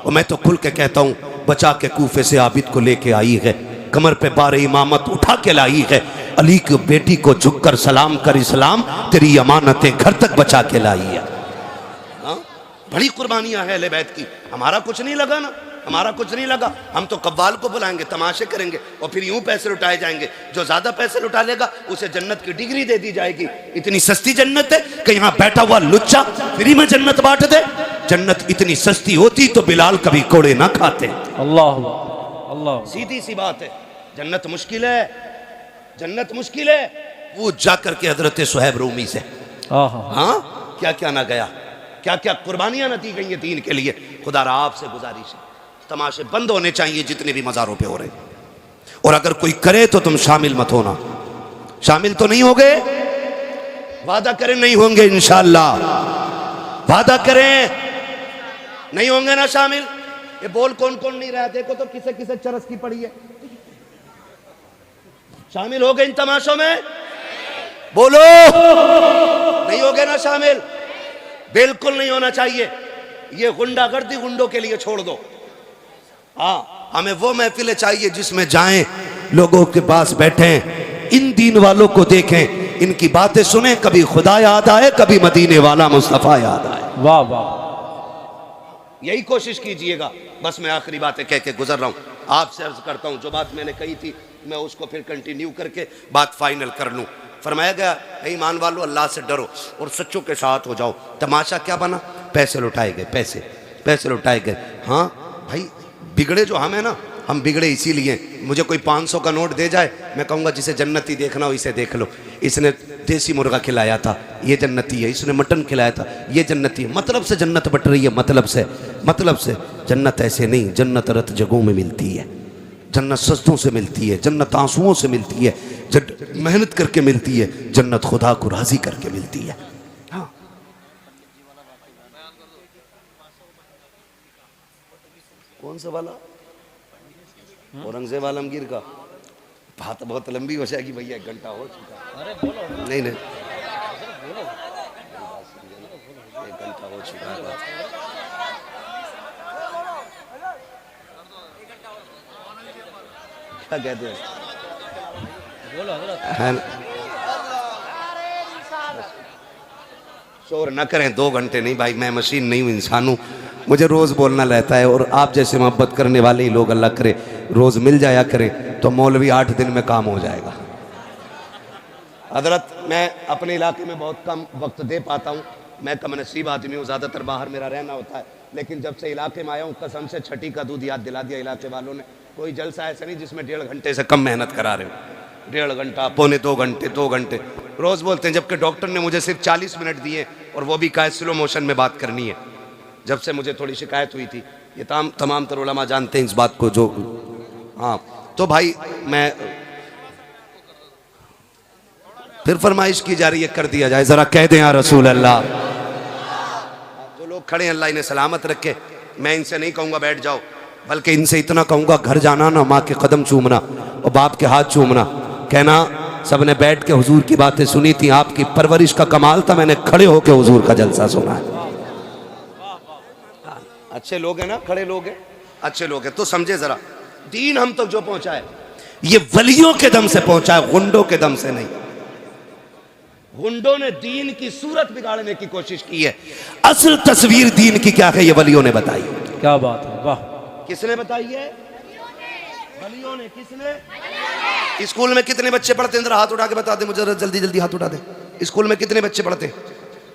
और मैं तो खुल के कहता हूँ, बचा के कूफे से आबिद को लेके आई है, कमर पे बारे इमामत उठा के लाई है। अली की बेटी को झुककर सलाम कर इस्लाम, तेरी अमानतें घर तक बचा के लाई है। हाँ? बड़ी कुर्बानियां है अहले बैत की। हमारा कुछ नहीं लगा ना, हमारा कुछ नहीं लगा। हम तो कव्वाल को बुलाएंगे, तमाशे करेंगे और फिर यूं पैसे लुटाए जाएंगे। जो ज्यादा पैसे लुटा लेगा उसे जन्नत की डिग्री दे दी जाएगी। इतनी सस्ती जन्नत है कि यहाँ बैठा हुआ लुच्चा फ्री में जन्नत बांट दे। जन्नत इतनी सस्ती होती तो बिलाल कभी कोड़े ना खाते। अल्लाह अल्लाह, सीधी सी बात है। जन्नत मुश्किल है, जन्नत मुश्किल है। वो जाकर के हजरत सुहैब रूमी से, हाँ, क्या क्या ना गया, क्या क्या कुर्बानियां न दी गई हैं दीन के लिए। खुदा रा आपसे गुजारिश है, तमाशे बंद होने चाहिए जितने भी मज़ारों पे हो रहे। और अगर कोई करे तो तुम शामिल मत होना। शामिल तो नहीं होगे, वादा करें नहीं होंगे इंशाअल्लाह, वादा करें नहीं होंगे ना शामिल। ये बोल कौन कौन नहीं रहा, देखो तो किसे किसे चरस की पड़ी है। शामिल हो गए इन तमाशों में, बोलो नहीं हो गए ना शामिल। बिल्कुल नहीं होना चाहिए। ये गुंडागर्दी गुंडों के लिए छोड़ दो। हाँ, हमें वो महफिलें चाहिए जिसमें जाएं, लोगों के पास बैठें, इन दीन वालों को देखें, इनकी बातें सुने, कभी खुदा याद आए, कभी मदीने वाला मुस्तफा याद आए। वाह वाह, यही कोशिश कीजिएगा। बस मैं आखिरी बातें कह के गुजर रहा हूँ। आपसे अर्ज करता हूँ, जो बात मैंने कही थी मैं उसको फिर कंटिन्यू करके बात फाइनल कर लूँ। फरमाया गया, ईमान वालों अल्लाह से डरो और सच्चों के साथ हो जाओ। तमाशा क्या बना, पैसे लुटाए गए, पैसे लुटाए गए। हाँ भाई, बिगड़े जो हम है ना, हम बिगड़े इसीलिए। मुझे कोई 500 का नोट दे जाए, मैं कहूँगा जिसे जन्नती देखना हो इसे देख लो। इसने देसी मुर्गा खिलाया था, ये जन्नती है। इसने मटन खिलाया था, ये जन्नती है। मतलब से जन्नत बट रही है, मतलब से। जन्नत ऐसे नहीं, जन्नत रत जगहों में मिलती है, जन्नत सजदों से मिलती है, जन्नत आंसुओं से मिलती है, मेहनत करके मिलती है, जन्नत खुदा को राजी करके मिलती है। हाँ, कौन सा वाला, औरंगजेब आलमगीर का। बात बहुत लंबी हो जाएगी भैया, 1 घंटा हो चुका। अरे बोलो, नहीं 1 घंटा हो चुका है। क्या कहते हैं, बोलो हजरत। शोर न करें, 2 घंटे नहीं भाई, मैं मशीन नहीं हूँ, इंसान हूँ, मुझे रोज़ बोलना रहता है। और आप जैसे मोहब्बत करने वाले ही लोग अल्लाह करे रोज़ मिल जाया करें तो मौलवी 8 दिन में काम हो जाएगा। हजरत, मैं अपने इलाके में बहुत कम वक्त दे पाता हूँ। मैं कम नसीब आदमी हूँ, ज़्यादातर बाहर मेरा रहना होता है। लेकिन जब से इलाके में आया हूँ, कसम से छठी का दूध याद दिला दिया इलाके वालों ने। कोई जलसा ऐसा नहीं जिसमें 1.5 घंटे से कम मेहनत करा रहे हो। 1.5 घंटा, पौने 2 घंटे, 2 घंटे रोज़ बोलते हैं। जबकि डॉक्टर ने मुझे सिर्फ 40 मिनट दिए और वो भी कहा स्लो मोशन में बात करनी है। जब से मुझे थोड़ी शिकायत हुई थी, ये तमाम तर उलमा जानते हैं इस बात को। जो हाँ, तो भाई मैं फिर फरमाइश की जा रही है, कर दिया जाए, जरा कह दें या रसूल अल्लाह। जो लोग खड़े हैं अल्लाह इन्हें सलामत रखे। मैं इनसे नहीं कहूँगा बैठ जाओ, बल्कि इनसे इतना कहूँगा, घर जाना ना माँ के कदम चूमना और बाप के हाथ चूमना, कहना सबने बैठ के हुजूर की बातें सुनी थी, आपकी परवरिश का कमाल था, मैंने खड़े होकर हुजूर का जलसा सुना है। अच्छे लोग हैं ना, खड़े लोग हैं, अच्छे लोग हैं। तो समझे जरा, दीन हम तक जो पहुंचा है ये वलियों के दम से पहुंचा है, गुंडों के दम से नहीं। गुंडों ने दीन की सूरत बिगाड़ने की कोशिश की है। असल तस्वीर दीन की क्या है ये वलियों ने बताई। क्या बात है, वाह। किसने बताई है? वलियों ने। किसने? स्कूल में कितने बच्चे पढ़ते हैं, जरा हाथ उठा के बता दे मुझे, जल्दी जल्दी हाथ उठा दे। स्कूल में कितने बच्चे पढ़ते हैं?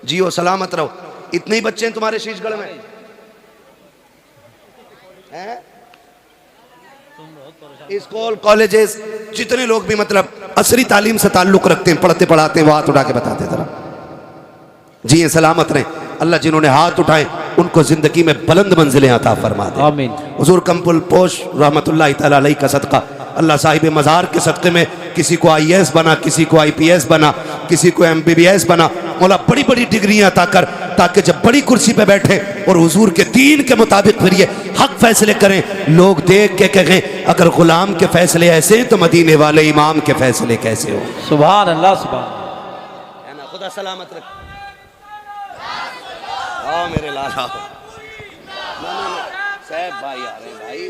जियो सलामत रहो। इतने ही बच्चे हैं तुम्हारे शीशगढ़ में? स्कूल कॉलेजेस जितने लोग भी मतलब असरी तालीम से ताल्लुक रखते हैं, पढ़ते पढ़ाते हैं, वो हाथ उठा के बताते जरा। जी सलामत रहें। अल्लाह जिन्होंने हाथ उठाए उनको ज़िंदगी में बुलंद मंजिलें अता फरमा दे। आमीन। हुजूर कंपुल पोश रहमतुल्लाहि तआला अलैहि का सदका, अल्लाह साहिब मज़ार के सदक़े में किसी को IAS बना, किसी को IPS बना, किसी को MBBS बना, मौला बड़ी बड़ी डिग्रियां अता कर, ताकि जब बड़ी कुर्सी पे बैठे और हुजूर के दीन के मुताबिक फिर ये हक फैसले करें, लोग देख के कहें अगर गुलाम के फैसले ऐसे हैं तो मदीने वाले इमाम के फैसले कैसे हो। सुभान अल्लाह, सुभान। खुदा सलामत रख। आओ मेरे लाला, साहब भाई आ रहे भाई।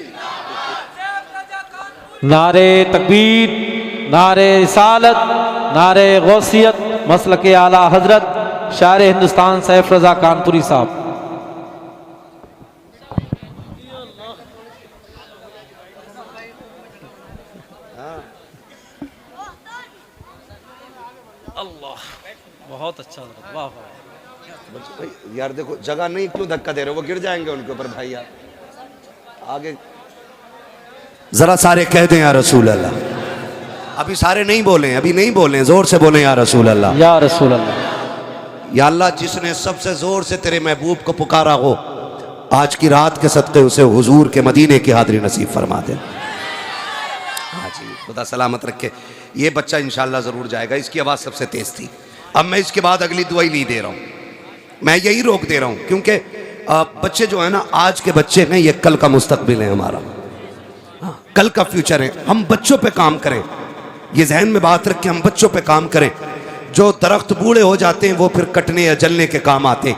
नारे तकबीर, नारे रिसालत, नारे गौसियत, मसलके आला हजरत शायर हिंदुस्तान सैफ रजा कानपुरी साहब। अल्लाह, बहुत अच्छा लगा, वाह वाह। यार देखो जगह नहीं, क्यों धक्का दे रहे हो, वो गिर जाएंगे उनके ऊपर भाई। यार आगे जरा सारे कह दें या रसूल अल्लाह। अभी सारे नहीं बोले, अभी नहीं बोले, जोर से बोले या रसूल अल्लाह, या रसूल अल्लाह। या अल्लाह, जिसने सबसे जोर से तेरे महबूब को पुकारा हो, आज की रात के सदक़े उसे हुजूर के मदीने की हाज़िरी नसीब फरमा दे। हाँ जी, खुदा सलामत रखे। ये बच्चा इंशाल्लाह ज़रूर जाएगा, इसकी आवाज़ सबसे तेज़ थी। अब मैं इसके बाद अगली दुआ ही नहीं दे रहा हूँ, मैं यही रोक दे रहा हूँ, क्योंकि बच्चे जो है ना, आज के बच्चे हैं, ये कल का मुस्तकबिल है हमारा, कल का फ्यूचर है। हम बच्चों पे काम करें, ये जहन में बात रख के हम बच्चों पे काम करें। जो दरख्त बूढ़े हो जाते हैं वो फिर कटने या जलने के काम आते हैं,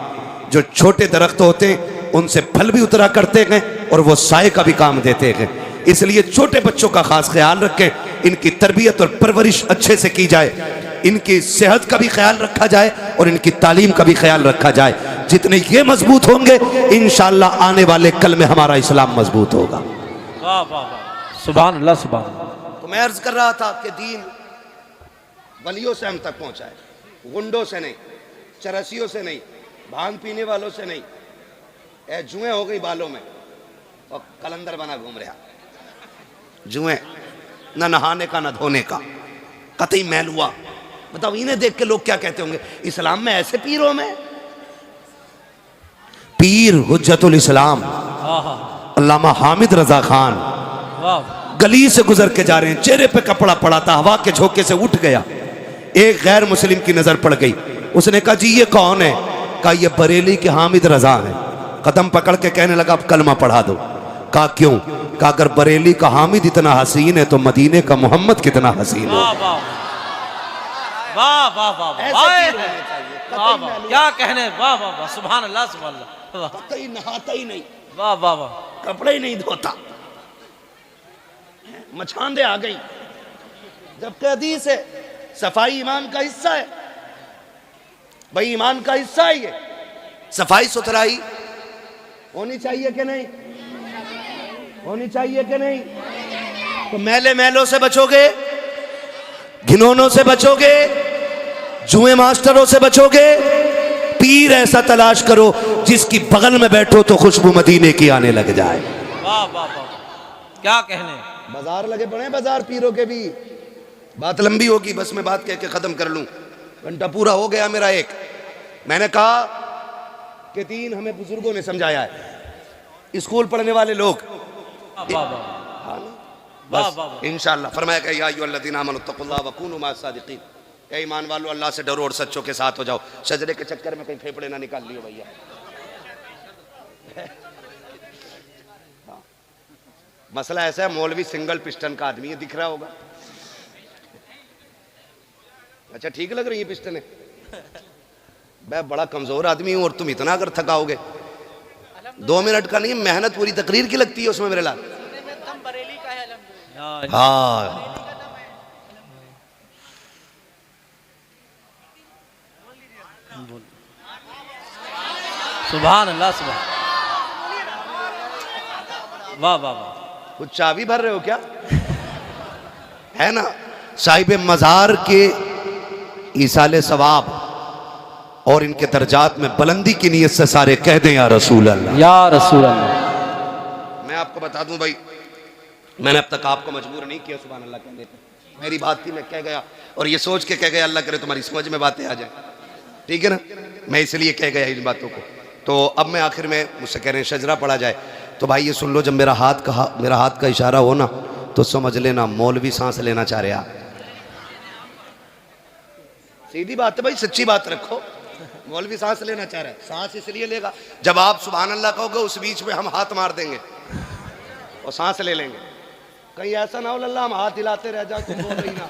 जो छोटे दरख्त होते हैं उनसे फल भी उतरा करते हैं और वो साए का भी काम देते हैं। इसलिए छोटे बच्चों का खास ख्याल रखें, इनकी तरबियत और परवरिश अच्छे से की जाए, इनकी सेहत का भी ख्याल रखा जाए और इनकी तालीम का भी ख्याल रखा जाए। जितने ये मजबूत होंगे इंशाअल्लाह आने वाले कल में हमारा इस्लाम मजबूत होगा। वाह वाह वाह, सुभान अल्लाह, सुभान। तो मैं अर्ज कर रहा था कि दीन वलियों से हम तक पहुंचा है, गुंडों से नहीं, चरसियों से नहीं, भांग पीने वालों से नहीं। ए जुएं हो गई बालों में और कलंदर बना घूम रहा, जुएं, न नहाने का न धोने का, कतई मैल हुआ। बताओ, इन्हें देख के लोग क्या कहते होंगे, इस्लाम में ऐसे पीरों में? पीर हुज्जतुल इस्लाम अल्लामा हामिद रजा खान गली से गुजर के जा रहे हैं, चेहरे पे कपड़ा पड़ा था, हवा के झोंके से उठ गया, एक गैर मुस्लिम की नजर पड़ गई। उसने कहा जी ये कौन है? कहा ये बरेली के हामिद रजा है। कदम पकड़ के कहने लगा अब कलमा पढ़ा दो। कहा क्यों? कहा अगर बरेली का हामिद इतना हसीन है तो मदीने का मोहम्मद कितना हसीन है। वाह वाह वाह, क्या कहने, वाह वाह वाह, सुभान अल्लाह, सुभान अल्लाह। कतई नहाता ही नहीं, वाह वाह वाह, कपड़े ही नहीं धोता, मछांदे आ गई। जबकि हदीस है सफाई ईमान का हिस्सा है, भाई ईमान का हिस्सा है ये। सफाई सुथराई होनी चाहिए कि नहीं? होनी चाहिए कि नहीं? तो मैले मेलों से बचोगे, घिनौनों से बचोगे, जुए मास्टरों से बचोगे, पीर ऐसा तलाश करो जिसकी बगल में बैठो तो खुशबू मदीने की आने लग जाए। वाह वाह वाह, क्या कहने। बाजार लगे पड़े, बाजार पीरों के भी। बात लंबी होगी, बस मैं बात कह के खत्म कर लूं, घंटा पूरा हो गया मेरा। एक मैंने कहा कि दीन हमें बुजुर्गों ने समझाया है, स्कूल पढ़ने वाले लोग बस इंशाअल्लाह फरमाया कि या अय्युहल्लज़ीना आमनू तक़ुल्लाह व कूनू मअस सादिक़ीन, ए ईमान वालों अल्लाह से डरो और सच्चों के साथ हो जाओ। सजदे के चक्कर में कहीं फेफड़े ना निकाल लियो भैया। मसला ऐसा है, मौलवी सिंगल पिस्टन का आदमी है, दिख रहा होगा। अच्छा ठीक लग रही है पिस्टन है? मैं बड़ा कमजोर आदमी हूं और तुम इतना अगर थकाओगे, 2 मिनट का नहीं, मेहनत पूरी तकरीर की लगती है उसमें मेरे लाल। हाँ सुभान अल्लाह, सुभान, वाह वाह वाह। कुछ चाबी भर रहे हो क्या? है ना, साहिब मज़ार के ईसाले सवाब और इनके दर्जात में बुलंदी की नीयत से सारे कह दें या रसूल अल्लाह, या रसूल अल्लाह। मैं आपको बता दूं भाई, मैंने अब तक आपको मजबूर नहीं किया सुभान अल्लाह कहने पे। मेरी बात थी, मैं कह गया और ये सोच के कह गया अल्लाह करे तुम्हारी समझ में बातें आ जाए, ठीक है ना। मैं इसलिए कह गया इन बातों को, तो अब मैं आखिर में, मुझसे कह रहे हैं शजरा पढ़ा जाए, तो भाई ये सुन लो, जब मेरा हाथ का इशारा हो ना तो समझ लेना मौलवी सांस लेना चाह रहे आप। सीधी बात है भाई, सच्ची बात रखो। मौलवी सांस लेना चाह रहा है, सांस इसलिए लेगा जब आप सुभान अल्लाह कहोगे उस बीच में हम हाथ मार देंगे और सांस ले लेंगे। कहीं ऐसा ना हो अल्लाह हम हाथ हिलाते रह जाओ, तुम बोल रही ना,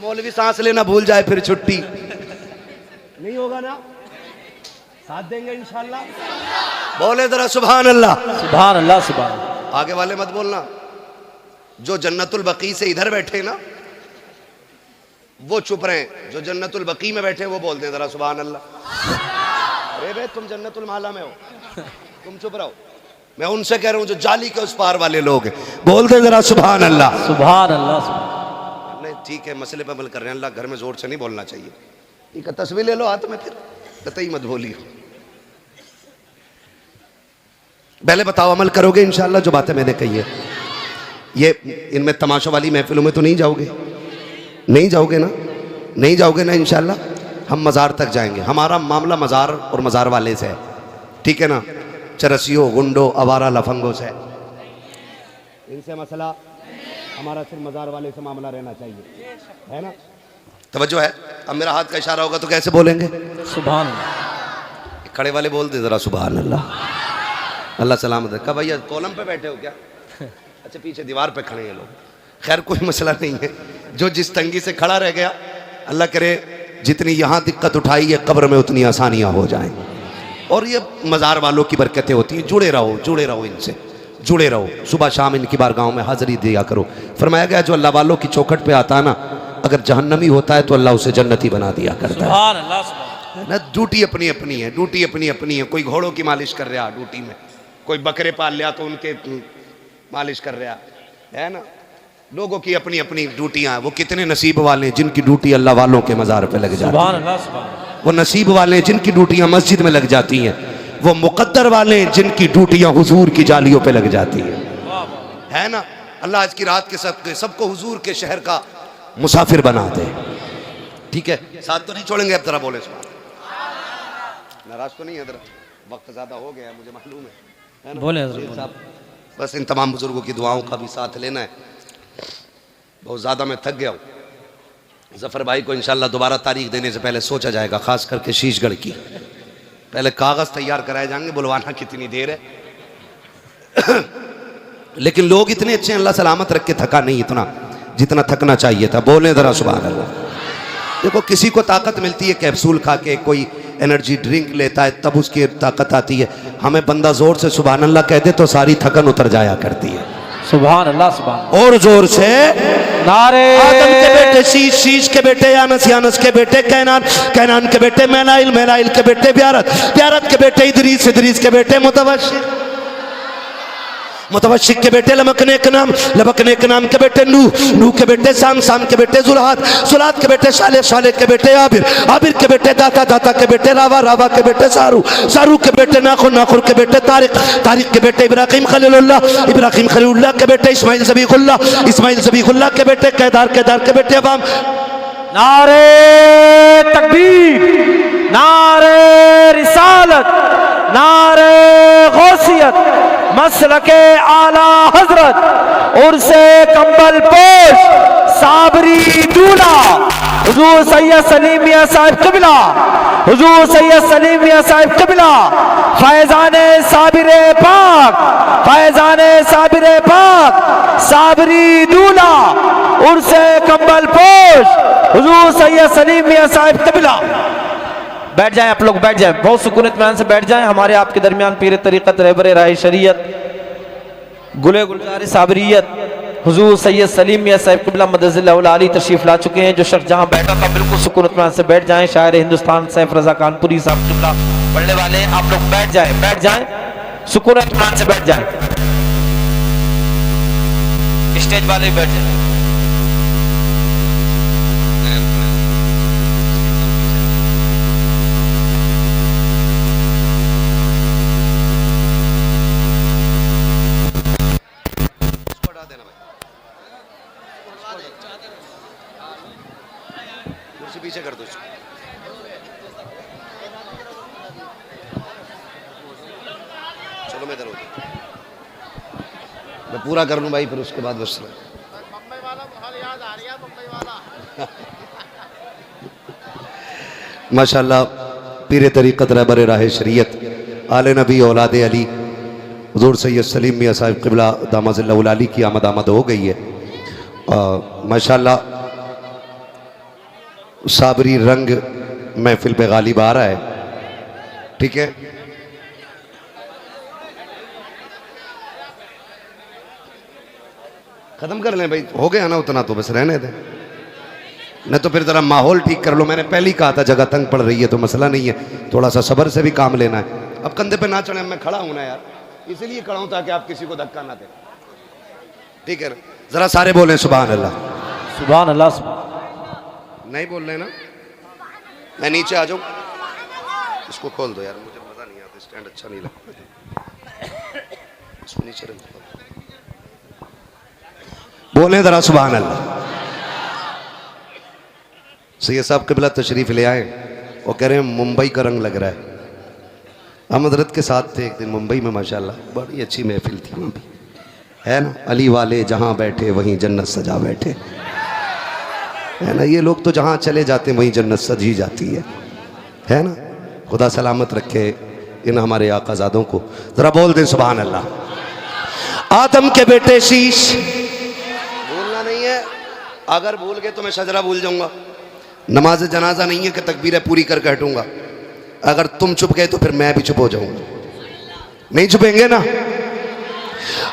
मौलवी सांस लेना भूल जाए फिर छुट्टी नहीं होगा ना, साथ देंगे इंशाल्लाह। बोले जरा सुभान अल्लाह। सुभान अल्लाह, सुभान अल्लाह। आगे वाले मत बोलना, जो जन्नतुल बकी से इधर बैठे ना वो चुप रहे, जो जन्नतुल बकी में बैठे वो बोलते हैं जरा सुभान अल्लाह। अरे बे तुम जन्नतुल माला में हो, तुम चुप रहो। मैं उनसे कह रहा हूं जो जाली के उस पार वाले लोग हैं, बोलते जरा सुभान अल्लाह। सुभान अल्लाह। नहीं ठीक है, मसले पे अमल कर रहे हैं, अल्लाह घर में जोर से नहीं बोलना चाहिए। ठीक है, तस्वीर ले लो हाथ में, फिर कतई मत बोलिए। पहले बताओ अमल करोगे इंशाल्लाह जो बातें मैंने कही है? ये इनमें तमाशा वाली महफिलों में तो नहीं जाओगे? नहीं जाओगे ना? नहीं जाओगे ना इंशाल्लाह? हम मज़ार तक जाएंगे, हमारा मामला मज़ार और मज़ार वाले से है, ठीक है ना? चरसियों, गुंडों, आवारा लफंगों से इनसे मसला, हमारा सिर्फ मज़ार वाले से मामला रहना चाहिए, है ना? तवज्जो है? अब मेरा हाथ का इशारा होगा तो कैसे बोलेंगे? सुभान अल्लाह। खड़े वाले बोल दे जरा सुभान अल्लाह। अल्लाह सलामत रखा। भैया कॉलम पे बैठे हो क्या? अच्छा पीछे दीवार पे खड़े हैं लोग, खैर कोई मसला नहीं है। जो जिस तंगी से खड़ा रह गया, अल्लाह करे जितनी यहाँ दिक्कत उठाई है कब्र में उतनी आसानियाँ हो जाएं। और ये मज़ार वालों की बरकतें होती हैं, जुड़े रहो इनसे, जुड़े रहो। सुबह शाम इनकी बारगाहों में हाज़िरी दिया करो। फरमाया गया जो अल्लाह वालों की चौखट पे आता है ना, अगर जहन्नमी होता है तो अल्लाह उसे जन्नती बना दिया करता है। सुभान अल्लाह, सुभान ना ड्यूटी अपनी अपनी है, ड्यूटी अपनी अपनी है। कोई घोड़ों की मालिश कर रहा ड्यूटी में, कोई बकरे पाल लिया तो उनके मालिश कर रहा है ना। लोगों की अपनी अपनी ड्यूटियां हैं। वो कितने नसीब वाले हैं जिनकी ड्यूटी अल्लाह वालों के मज़ार पे लग जाती है। सुभान अल्लाह, सुभान अल्लाह। वो नसीब वाले हैं जिनकी ड्यूटियां मस्जिद में लग जाती हैं। वो मुकद्दर वाले हैं जिनकी ड्यूटियां हुजूर की जालियों पे लग जाती है ना। अल्लाह आज की रात के सबको हुजूर के शहर का मुसाफिर बना दे, ठीक है? साथ तो नहीं छोड़ेंगे। अब जरा बोले नाराज तो नहीं है? वक्त ज्यादा हो गया मुझे मालूम है ना? बोले साहब, बस इन तमाम बुजुर्गों की दुआओं का भी साथ लेना है। बहुत ज़्यादा मैं थक गया हूँ। जफ़र भाई को इंशाल्लाह दोबारा तारीख देने से पहले सोचा जाएगा, ख़ास करके शीशगढ़ की। पहले कागज़ तैयार कराए जाएंगे, बुलवाना कितनी देर है। लेकिन लोग इतने अच्छे हैं, अल्लाह सलामत रख के थका नहीं इतना जितना थकना चाहिए था। बोले ज़रा सुभान अल्लाह। देखो किसी को ताकत मिलती है कैप्सूल खा के, कोई एनर्जी ड्रिंक लेता है तब उसकी ताकत आती है। हमें बंदा ज़ोर से सुभान अल्लाह कह दे तो सारी थकन उतर जाया करती है। सुभान अल्लाह, सुभान। और जोर से नारे आदम के बेटे शीश, शीश के बेटे यानस, यानस के बेटे कैनान, कैनान के बेटे मैलाइल, मैलाइल के बेटे ब्यारत, ब्यारत के बेटे इदरीस, इदरीस के बेटे मुतवशिक, मुतवशिक के बेटे लमकने के नाम, लमकने के नाम के बेटे नूह, नूह के बेटे साम, साम के बेटे जुलहात, जुलहात के बेटे साले, साले के बेटे आबिर, आबिर के बेटे दाता, दाता के बेटे रावा, रावा के बेटे सारू, सारू के बेटे नाखुर, नाखुर के बेटे तारिक, तारिक के बेटे इब्राहिम खलीलुल्लाह, इब्राहिम खलीलुल्लाह के बेटे इस्माइल ज़बीहुल्लाह, इस्माइल ज़बीहुल्लाह के बेटे केदार, केदार के बेटे अवाम। नारे तकबीर, नारे रिसालत, नारे गौसियत, मसलके आला हजरत, उर्से कंबल पोश, साबरी दूल्हा हुजूर सैयद सलीम मियां साहिब क़िबला, हुजूर सैयद सलीम मियां साहिब क़िबला, फैज़ाने साबिरे पाक, फैज़ाने साबिरे पाक, साबरी दूल्हा उर्से कंबल पोश, हुजूर सैयद सलीम मियां साहिब क़िबला। बैठ जाएं आप लोग, बैठ जाएं, बहुत सुकून इत्मीनान से बैठ जाएं। हमारे आपके दरमियान पीर तरीक़त, रहबर राह शरीयत, गुले गुलजार साबरियत, हुजूर सैयद सलीम मियां साहिब क़िबला मदज़िल्लाहुल आली तशरीफ़ ला चुके हैं। जो शख्स जहां बैठा था बिल्कुल सुकून इत्मीनान से बैठ जाएं। शायर हिंदुस्तान सैफ रज़ा कानपुरी साहब क़िबला पढ़ने वाले हैं, आप लोग बैठ जाएं, बैठ जाएं, सुकून इत्मीनान से बैठ जाएं। स्टेज वाले बैठ जाएं। पीछे कर दो। तुम इधर हो, मैं पूरा कर लूँ भाई, फिर उसके बाद बस मुंबई वाला बहुत याद आ रही है, मुंबई वाला। माशाअल्लाह पीर तरीक़त रहबर राह शरीयत आले नबी औलाद अली हुज़ूर सैयद सलीम मियां साहिब क़िबला दामद अली की आमद हो गई है। माशाअल्लाह साबरी रंग महफिल पे गालिब आ रहा है। ठीक है, खत्म कर लें भाई, हो गया ना उतना, तो बस रहने दें, नहीं तो फिर ज़रा माहौल ठीक कर लो। मैंने पहले ही कहा था जगह तंग पड़ रही है तो मसला नहीं है, थोड़ा सा सब्र से भी काम लेना है। अब कंधे पे ना चढ़े, मैं खड़ा हूं ना यार, इसीलिए खड़ा हूं ताकि आप किसी को धक्का ना दें। ठीक है ना, जरा सारे बोलें सुभान अल्लाह। सुभान अल्लाह। नहीं बोल रहे ना, मैं नीचे आ जाऊं, इसको खोल दो यार, मुझे मजा नहीं आता, स्टैंड अच्छा नहीं लगता, इसको नीचे रख दो। बोले जरा सुभान अल्लाह। सैयद साहब क़िबला तशरीफ ले आए, वो कह रहे हैं मुंबई का रंग लग रहा है। हम हज़रत के साथ थे एक दिन मुंबई में, माशाल्लाह बड़ी अच्छी महफिल थी वहाँ भी, है ना। अली वाले जहाँ बैठे वहीं जन्नत सजा बैठे, है ना। ये लोग तो जहाँ चले जाते हैं वहीं जन्नत सजी जाती है ना। खुदा सलामत रखे इन हमारे आकाज़ादों को। ज़रा बोल दें सुभान अल्लाह। आदम के बेटे शीश, भूलना नहीं है, अगर भूल गए तो मैं शजरा भूल जाऊंगा। नमाज जनाजा नहीं है कि तकबीरें पूरी करके हटूंगा, अगर तुम चुप गए तो फिर मैं भी चुप हो जाऊंगा। नहीं छुपेंगे ना।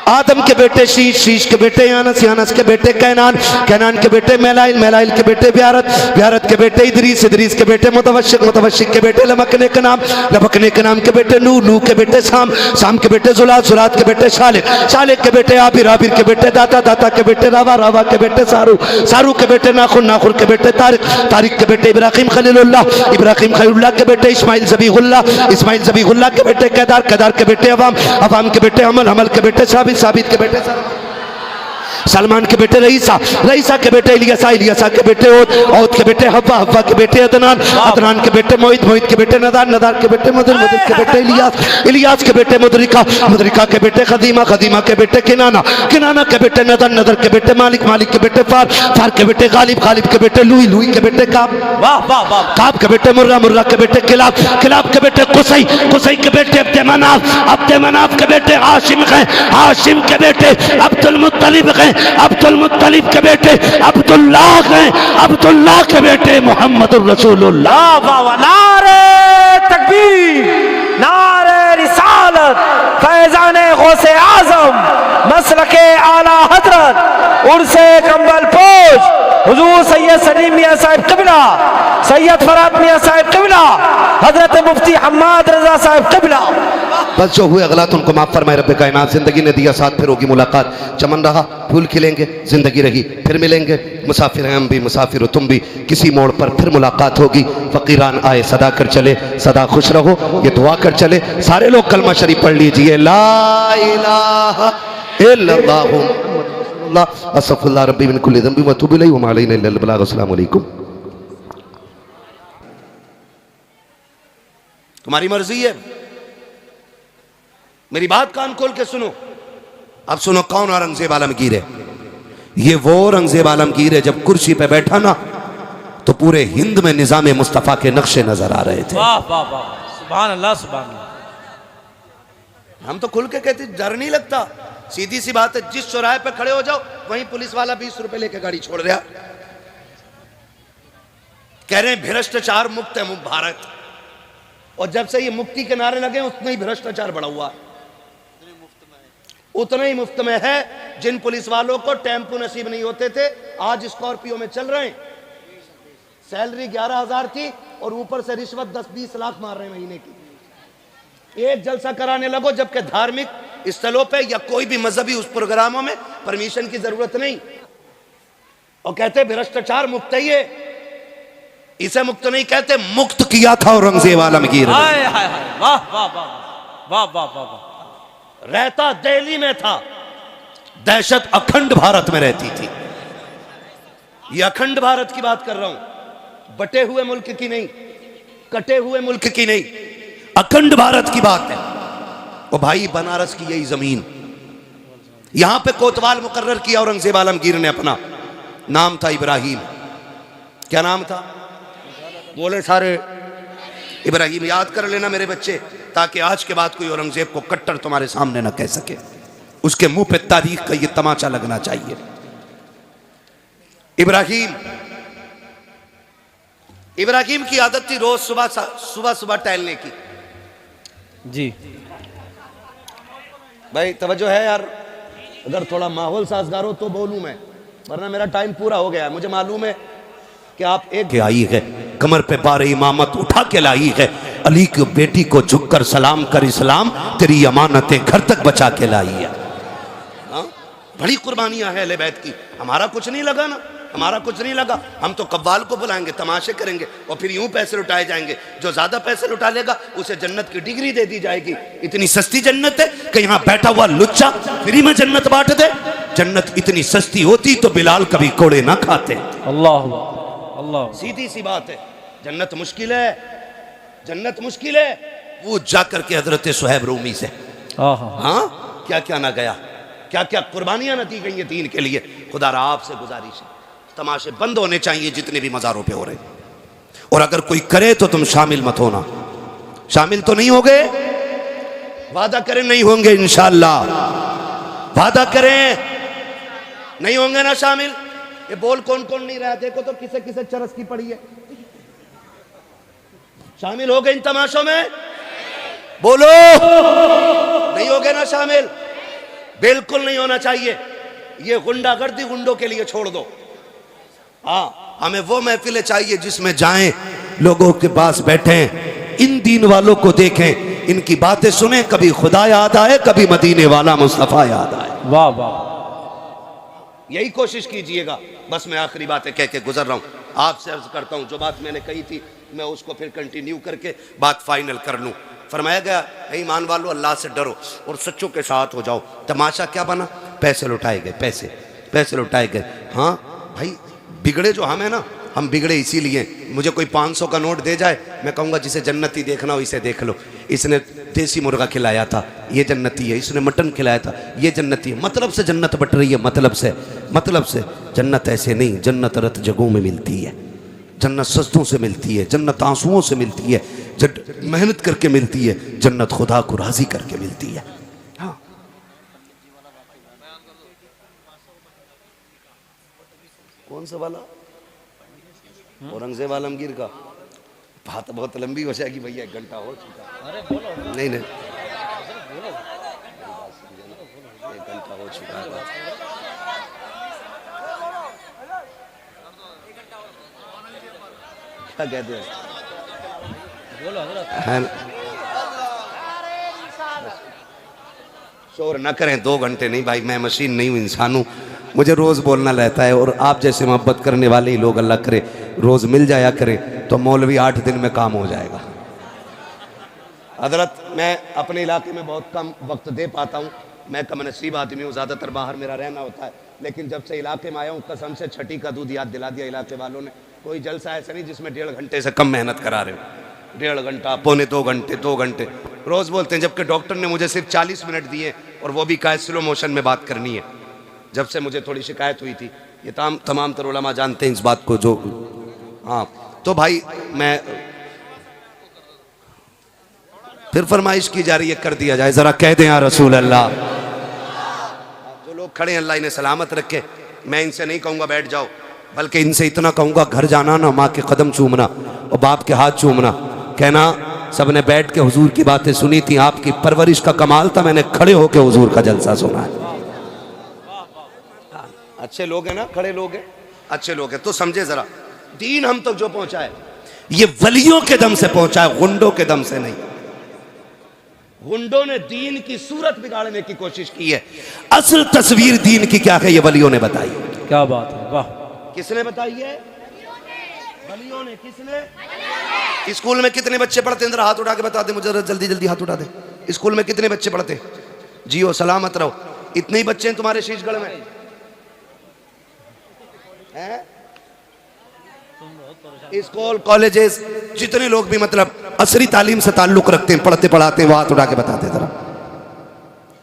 आदम के बेटे शीश, शीश के बेटे यानस, यानस के बेटे कैनान, कैनान के बेटे मैलाइल, मैलाइल के बेटे ब्यारत, ब्यारत के बेटे इदरीस, इदरीस के बेटे मुतवशिक, मुतवशिक के बेटे लमकने के नाम, लमकने के नाम के बेटे नूह, नूह के बेटे साम, साम के बेटे जुलात, जुलात के बेटे शालिक, शालिक के बेटे आबिर, आबिर के बेटे दाता, दाता के बेटे रावा, रावा के बेटे सारू, सारू के बेटे नाखुर, नाखुर के बेटे तारिक, तारिक के बेटे इब्राहिम खलीलुल्लाह, इब्राहिम खलीलुल्लाह के बेटे इस्माइल ज़बीहुल्लाह, इस्माइल ज़बीहुल्लाह के बेटे केदार, केदार के बेटे अवाम, अवाम के बेटे अमल, अमल के बेटे साबित, साबित के बेटे सलमान के बेटे रईसा, रईसा के बेटे इलियासा, इलियासा के बेटे औद, औद के बेटे हव्वा, हव्वा के बेटे अदनान, अदनान के बेटे मोहित, मोहित के बेटे नदार, नदार के बेटे मदर, मदर के बेटे इलियास, इलियास के बेटे मुदरिका, मुदरिका के बेटे खदीमा, खदीमा के बेटे किनाना, किनाना के बेटे नदर, नदर के बेटे मालिक, मालिक के बेटे फार, फार के बेटे गालिब, गालिब के बेटे लुई, लुई के बेटे काब, वाह वाह वाह। काब के बेटे मुर्रा, मुर्रा के बेटे किलाब, किलाब के बेटे कुसई, कुसई के बेटे अब्दे मनाफ, अब्दे मनाफ के बेटे हाशिम हैं, हाशिम के बेटे अब्दुल मुत्तलिब हैं, अब्दुल मुत्तलिब के बेटे अब्दुल्लाह हैं, अब्दुल्लाह के बेटे मोहम्मदुर रसूलुल्लाह। नारे तकबीर, नारे रिसालत, फैज़ाने गौसे आज़म, मसलके आला हजरत, उर्से कंबल पोश हुजूर सैयद सलीम मियां साहिब क़िबला, सैयद फरात मियां साहिब क़िबला, हजरत मुफ्ती हम्माद रजा साहिब क़िबला। बस जो हुए अगलात उनको माफ़ फरमाए रब्बे कायनात। ज़िंदगी ने दिया साथ, फिर होगी मुलाकात। चमन रहा फूल खिलेंगे, ज़िंदगी रही फिर मिलेंगे। मुसाफिर हैं हम भी, मुसाफिर हो तुम भी, किसी मोड़ पर फिर मुलाकात होगी। फ़कीरान आए सदा कर चले, सदा खुश रहो ये दुआ कर चले। सारे लोग कलमा शरीफ पढ़ लीजिए, ला इलाहा इल्लल्लाहु अस्तग़फिरुल्लाह रब्बी मिन कुल्लि ज़ंबिन व अतूबु इलैहि व मा अलैना इल्लल बलाग। अस्सलामु अलैकुम। तुम्हारी मर्जी है, मेरी बात कान खोल के सुनो। अब सुनो कौन औरंगजेब आलमगीर है। ये वो औरंगजेब आलमगीर है जब कुर्सी पे बैठा ना तो पूरे हिंद में निजाम मुस्तफा के नक्शे नजर आ रहे थे। वाह वाह वाह, सुभान अल्लाह, सुभान अल्लाह। हम तो खुल के कहते डर नहीं लगता, सीधी सी बात है। जिस चौराहे पे खड़े हो जाओ वहीं पुलिस वाला 20 रुपए लेके गाड़ी छोड़ रहा, कह रहे हैं भ्रष्टाचार मुक्त है भारत। और जब से ये मुक्ति के नारे लगे उतना ही भ्रष्टाचार बढ़ा हुआ, उतना ही मुफ्त में है। जिन पुलिस वालों को टेम्पो नसीब नहीं होते थे आज स्कॉर्पियो में चल रहे हैं। सैलरी 11,000 थी और ऊपर से रिश्वत 10-20 लाख मार रहे हैं महीने की। एक जलसा कराने लगो जबकि धार्मिक स्थलों पे या कोई भी मजहबी उस प्रोग्रामों में परमिशन की जरूरत नहीं, और कहते भ्रष्टाचार मुक्त है। ये इसे मुक्त नहीं कहते, मुक्त किया था औरंगजेब आलमगीर ने। वाह वाह वाह वाह वाह वाह। रहता दिल्ली में था, दहशत अखंड भारत में रहती थी। ये अखंड भारत की बात कर रहा हूं, बटे हुए मुल्क की नहीं, कटे हुए मुल्क की नहीं, अखंड भारत की बात है। और भाई बनारस की यही जमीन, यहां पे कोतवाल मुकर्रर किया औरंगजेब आलमगीर ने, अपना नाम था इब्राहिम। क्या नाम था? बोले सारे इब्राहिम। याद कर लेना मेरे बच्चे, ताकि आज के बाद कोई औरंगजेब को कट्टर तुम्हारे सामने ना कह सके। उसके मुंह पे तारीख का ये तमाचा लगना चाहिए। इब्राहिम की आदत थी रोज सुबह सुबह टहलने की। जी भाई तवज्जो है यार, अगर थोड़ा माहौल साजगार हो तो बोलूं मैं, वरना मेरा टाइम पूरा हो गया है। मुझे मालूम है कि आप एक आई है, कमर पे बार इमामत उठा के लाई है, अली की बेटी को झुककर सलाम कर इस्लाम, तेरी अमानतें घर तक बचा के लाई है। हाँ? बड़ी कुर्बानियां हैं अहले बैत की। हमारा कुछ नहीं लगा ना, हमारा कुछ नहीं लगा। हम तो कव्वाल को बुलाएंगे, तमाशे करेंगे और फिर यूं पैसे लुटाए जाएंगे। जो ज्यादा पैसे लुटा लेगा उसे जन्नत की डिग्री दे दी जाएगी। इतनी सस्ती जन्नत है कि यहाँ बैठा हुआ लुच्चा फ्री में जन्नत बांट दे। जन्नत इतनी सस्ती होती तो बिलाल कभी कोड़े ना खाते। अल्लाह अल्लाह, सीधी सी बात है। जन्नत मुश्किल है, जन्नत मुश्किल है। वो जाकर के हजरत सुहैब रूमी से हाँ क्या क्या ना गया, क्या क्या कुर्बानियां न दी गई हैं दीन के लिए। खुदा रा आपसे गुजारिश है, तमाशे बंद होने चाहिए जितने भी मज़ारों पे हो रहे। और अगर कोई करे तो तुम शामिल मत होना। शामिल तो नहीं होगे? वादा करें नहीं होंगे इंशाअल्लाह। वादा करें नहीं होंगे ना शामिल। ये बोल कौन कौन नहीं रहा? देखो तो किसे किसे चरस की पड़ी है। शामिल हो गए इन तमाशों में? बोलो नहीं हो गए ना शामिल? बिल्कुल नहीं होना चाहिए। ये गुंडागर्दी गुंडों के लिए छोड़ दो। हाँ, हमें वो महफिलें चाहिए जिसमें जाएं, लोगों के पास बैठें, इन दीन वालों को देखें, इनकी बातें सुने, कभी खुदा याद आए, कभी मदीने वाला मुस्तफा याद आए। वाह वाह, यही कोशिश कीजिएगा। बस मैं आखिरी बातें कह के गुजर रहा हूँ। आपसे अर्ज करता हूँ, जो बात मैंने कही थी मैं उसको फिर कंटिन्यू करके बात फाइनल कर लूँ। फरमाया गया ईमान वालों अल्लाह से डरो और सच्चों के साथ हो जाओ। तमाशा क्या बना? पैसे लुटाए गए, पैसे लुटाए गए। हाँ भाई, बिगड़े जो हम है ना, हम बिगड़े इसीलिए। मुझे कोई 500 का नोट दे जाए, मैं कहूँगा जिसे जन्नती देखना हो इसे देख लो। इसने देसी मुर्गा खिलाया था, ये जन्नती है। इसने मटन खिलाया था, ये जन्नती है। मतलब से जन्नत बट रही है, मतलब से। जन्नत ऐसे नहीं, जन्नत रत जगहों में मिलती है, जन्नत सस्तों से मिलती है, जन्नत आंसुओं से मिलती है, मेहनत करके मिलती है, जन्नत खुदा को राजी करके मिलती है। हाँ, कौन सा वाला? औरंगजेब आलमगीर का। बात बहुत लंबी हो जाएगी भैया, 1 घंटा हो चुका। अरे बोलो। नहीं 1 घंटा हो चुका है। क्या कहते हैं? शोर न करें, 2 घंटे नहीं भाई, मैं मशीन नहीं हूँ, इंसान हूँ। मुझे रोज़ बोलना रहता है। और आप जैसे मोहब्बत करने वाले ही लोग अल्लाह करे रोज़ मिल जाया करे तो मौलवी 8 दिन में काम हो जाएगा। हजरत, मैं अपने इलाके में बहुत कम वक्त दे पाता हूँ। मैं कम नसीब आदमी हूँ, ज़्यादातर बाहर मेरा रहना होता है। लेकिन जब से इलाके में आया हूँ, कसम से छठी का दूध याद दिला दिया इलाके वालों ने। कोई जलसा ऐसा नहीं जिसमें 1.5 घंटे से कम मेहनत करा रहे हो। 1.5 घंटा, पौने 2 घंटे, 2 घंटे रोज़ बोलते हैं। जबकि डॉक्टर ने मुझे सिर्फ 40 मिनट दिए और वो भी कहा स्लो मोशन में बात करनी है। जब से मुझे थोड़ी शिकायत हुई थी, ये तमाम तर उलमा जानते हैं इस बात को। जो हाँ, तो भाई मैं फिर फरमाइश की जा रही है, कर दिया जाए। ज़रा कह दें या रसूल अल्लाह। जो लोग खड़े हैं अल्लाह इन्हें सलामत रखे। मैं इनसे नहीं कहूँगा बैठ जाओ, बल्कि इनसे इतना कहूँगा घर जाना ना, माँ के कदम चूमना और बाप के हाथ चूमना, कहना सब ने बैठ के हुजूर की बातें सुनी थी, आपकी परवरिश का कमाल था, मैंने खड़े होकर हुजूर का जलसा सुना है। अच्छे लोग हैं ना, खड़े लोग हैं, अच्छे लोग हैं। तो समझे जरा, दीन हम तक जो पहुंचा है ये वलियों के दम से पहुंचा है, गुंडों के दम से नहीं। गुंडों ने दीन की सूरत बिगाड़ने की कोशिश की है। असल तस्वीर दीन की क्या है ये वलियों ने बताई। क्या बात है, वाह। किसने बताई है? वलियों ने। किसने? स्कूल में कितने बच्चे पढ़ते हैं? हाथ उठा के बता दे मुझे, जल्दी जल्दी हाथ उठा दे। स्कूल में कितने बच्चे पढ़ते? जियो सलामत रहो। इतने ही बच्चे हैं तुम्हारे शीशगढ़ में हैं? स्कूल कॉलेजेस जितने लोग भी मतलब असरी तालीम से ताल्लुक रखते हैं, पढ़ते पढ़ाते हैं, वो हाथ उठा के बताते जरा।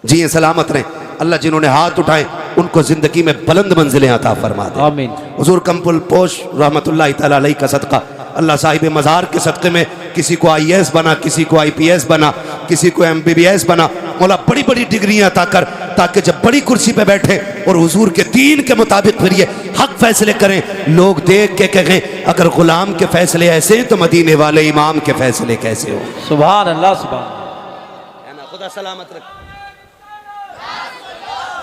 जिए सलामत रहें। अल्लाह जिन्होंने हाथ उठाए उनको ज़िंदगी में बुलंद मंजिलें अता फरमा दे। आमीन। हुजूर कंपुल पोश रहमतुल्लाह तआला अलैह का सदका, अल्लाह साहिब मज़ार के सदक़े में किसी को IAS बना, किसी को IPS बना, किसी को MBBS बना, मौला बड़ी बड़ी डिग्रियां अता कर, ताकि जब बड़ी कुर्सी पे बैठे और हुजूर के दीन के मुताबिक फिर ये हक फैसले करें, लोग देख के कहें अगर गुलाम के फैसले ऐसे हैं तो मदीने वाले इमाम के फैसले कैसे हो। सुभान अल्लाह, सुभान। खुदा सलामत रख।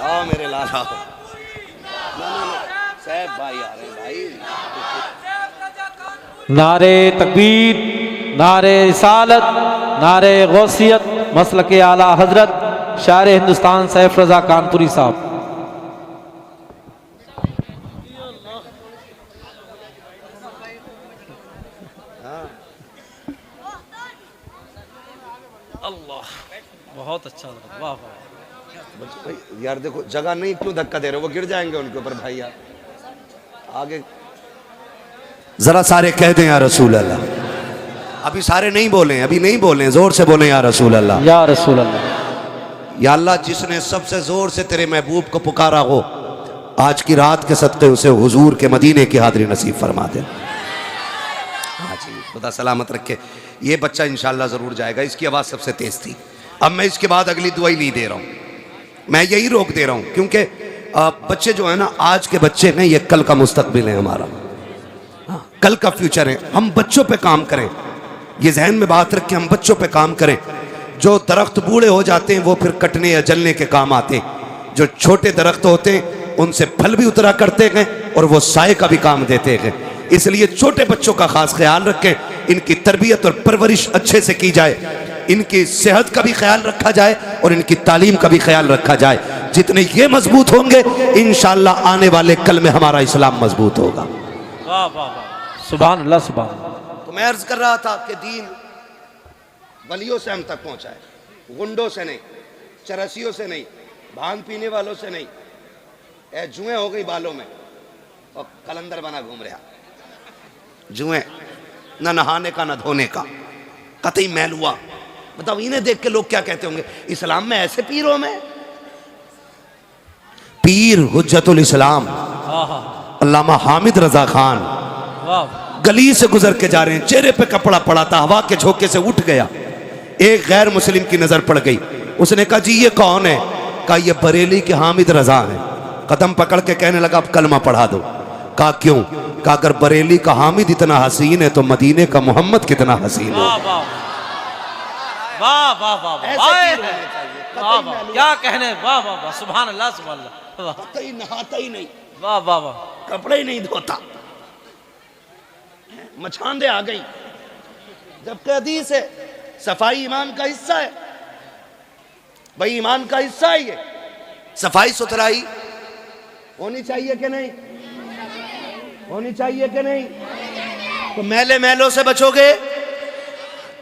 आओ मेरे लाला, साहब भाई आ रहे हैं भाई। नारे तकबीर, नारे रिसालत, नारे गौसियत, मसलके आला हजरत शायर हिंदुस्तान सैफ रजा कानपुरी साहब। अल्लाह, बहुत अच्छा लगा, वाह वाह। भाई यार देखो जगह नहीं, क्यों धक्का दे रहे हो, वो गिर जाएंगे उनके ऊपर भाई। यार आगे जरा सारे कह दें या रसूल अल्लाह। अभी सारे नहीं बोले, अभी नहीं बोले, जोर से बोले या रसूल अल्लाह। या रसूल अल्लाह। या अल्लाह, जिसने सबसे जोर से तेरे महबूब को पुकारा हो, आज की रात के सदक़े उसे हुजूर के मदीने की हाज़िरी नसीब फरमा दे। हाँ जी, खुदा सलामत रखे। ये बच्चा इंशाल्लाह ज़रूर जाएगा, इसकी आवाज़ सबसे तेज़ थी। अब मैं इसके बाद अगली दुआई नहीं दे रहा हूँ, मैं यही रोक दे रहा हूँ, क्योंकि बच्चे जो है ना, आज के बच्चे हैं, ये कल का मुस्तकबिल है हमारा, कल का फ्यूचर है। हम बच्चों पे काम करें, ये जहन में बात रख के हम बच्चों पे काम करें। जो दरख्त बूढ़े हो जाते हैं वो फिर कटने या जलने के काम आते हैं। जो छोटे दरख्त होते हैं उनसे फल भी उतरा करते हैं और वो साए का भी काम देते हैं। इसलिए छोटे बच्चों का खास ख्याल रखें, इनकी तरबियत और परवरिश अच्छे से की जाए, इनकी सेहत का भी ख्याल रखा जाए और इनकी तालीम का भी ख्याल रखा जाए। जितने ये मजबूत होंगे इंशाअल्लाह आने वाले कल में हमारा इस्लाम मजबूत होगा। वाह वाह वाह, सुभान अल्लाह, सुभान। तो मैं अर्ज कर रहा था कि दीन वलियों से हम तक पहुंचा है, गुंडों से नहीं, चरसियों से नहीं, भांग पीने वालों से नहीं। ए जुएं हो गई बालों में और कलंदर बना घूम रहा, जुएं, न नहाने का न धोने का, कतई मैल हुआ। बताओ इन्हें देख के लोग क्या कहते होंगे, इस्लाम में ऐसे पीर हो? में पीर हुज्जतुल इस्लाम अल्लामा हामिद रजा खान गली से गुजर के जा रहे हैं, चेहरे पे कपड़ा पड़ा था, हवा के झोंके से उठ गया। एक गैर मुस्लिम की नजर पड़ गई, उसने कहा जी ये कौन है? कहा ये बरेली के हामिद रजा हैं। कदम पकड़ के कहने लगा अब कलमा पढ़ा दो। कहा क्यों? कहा अगर बरेली का हामिद इतना हसीन है तो मदीने का मोहम्मद कितना हसीन है। वाह वाह वाह वाह वाह, क्या कहने, वाह वाह वाह, सुभान अल्लाह, सुभान अल्लाह। कहीं नहाता ही नहीं, वाह वाह वाह, कपड़े ही नहीं धोता, मछांदे आ गई। जबकि हदीस है सफाई ईमान का हिस्सा है, भाई ईमान का हिस्सा है ये। सफाई सुथराई होनी चाहिए कि नहीं? होनी चाहिए कि नहीं? तो मैले मैलों से बचोगे,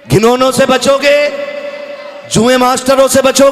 घिनौनों से बचोगे, जुए मास्टरों से बचोगे।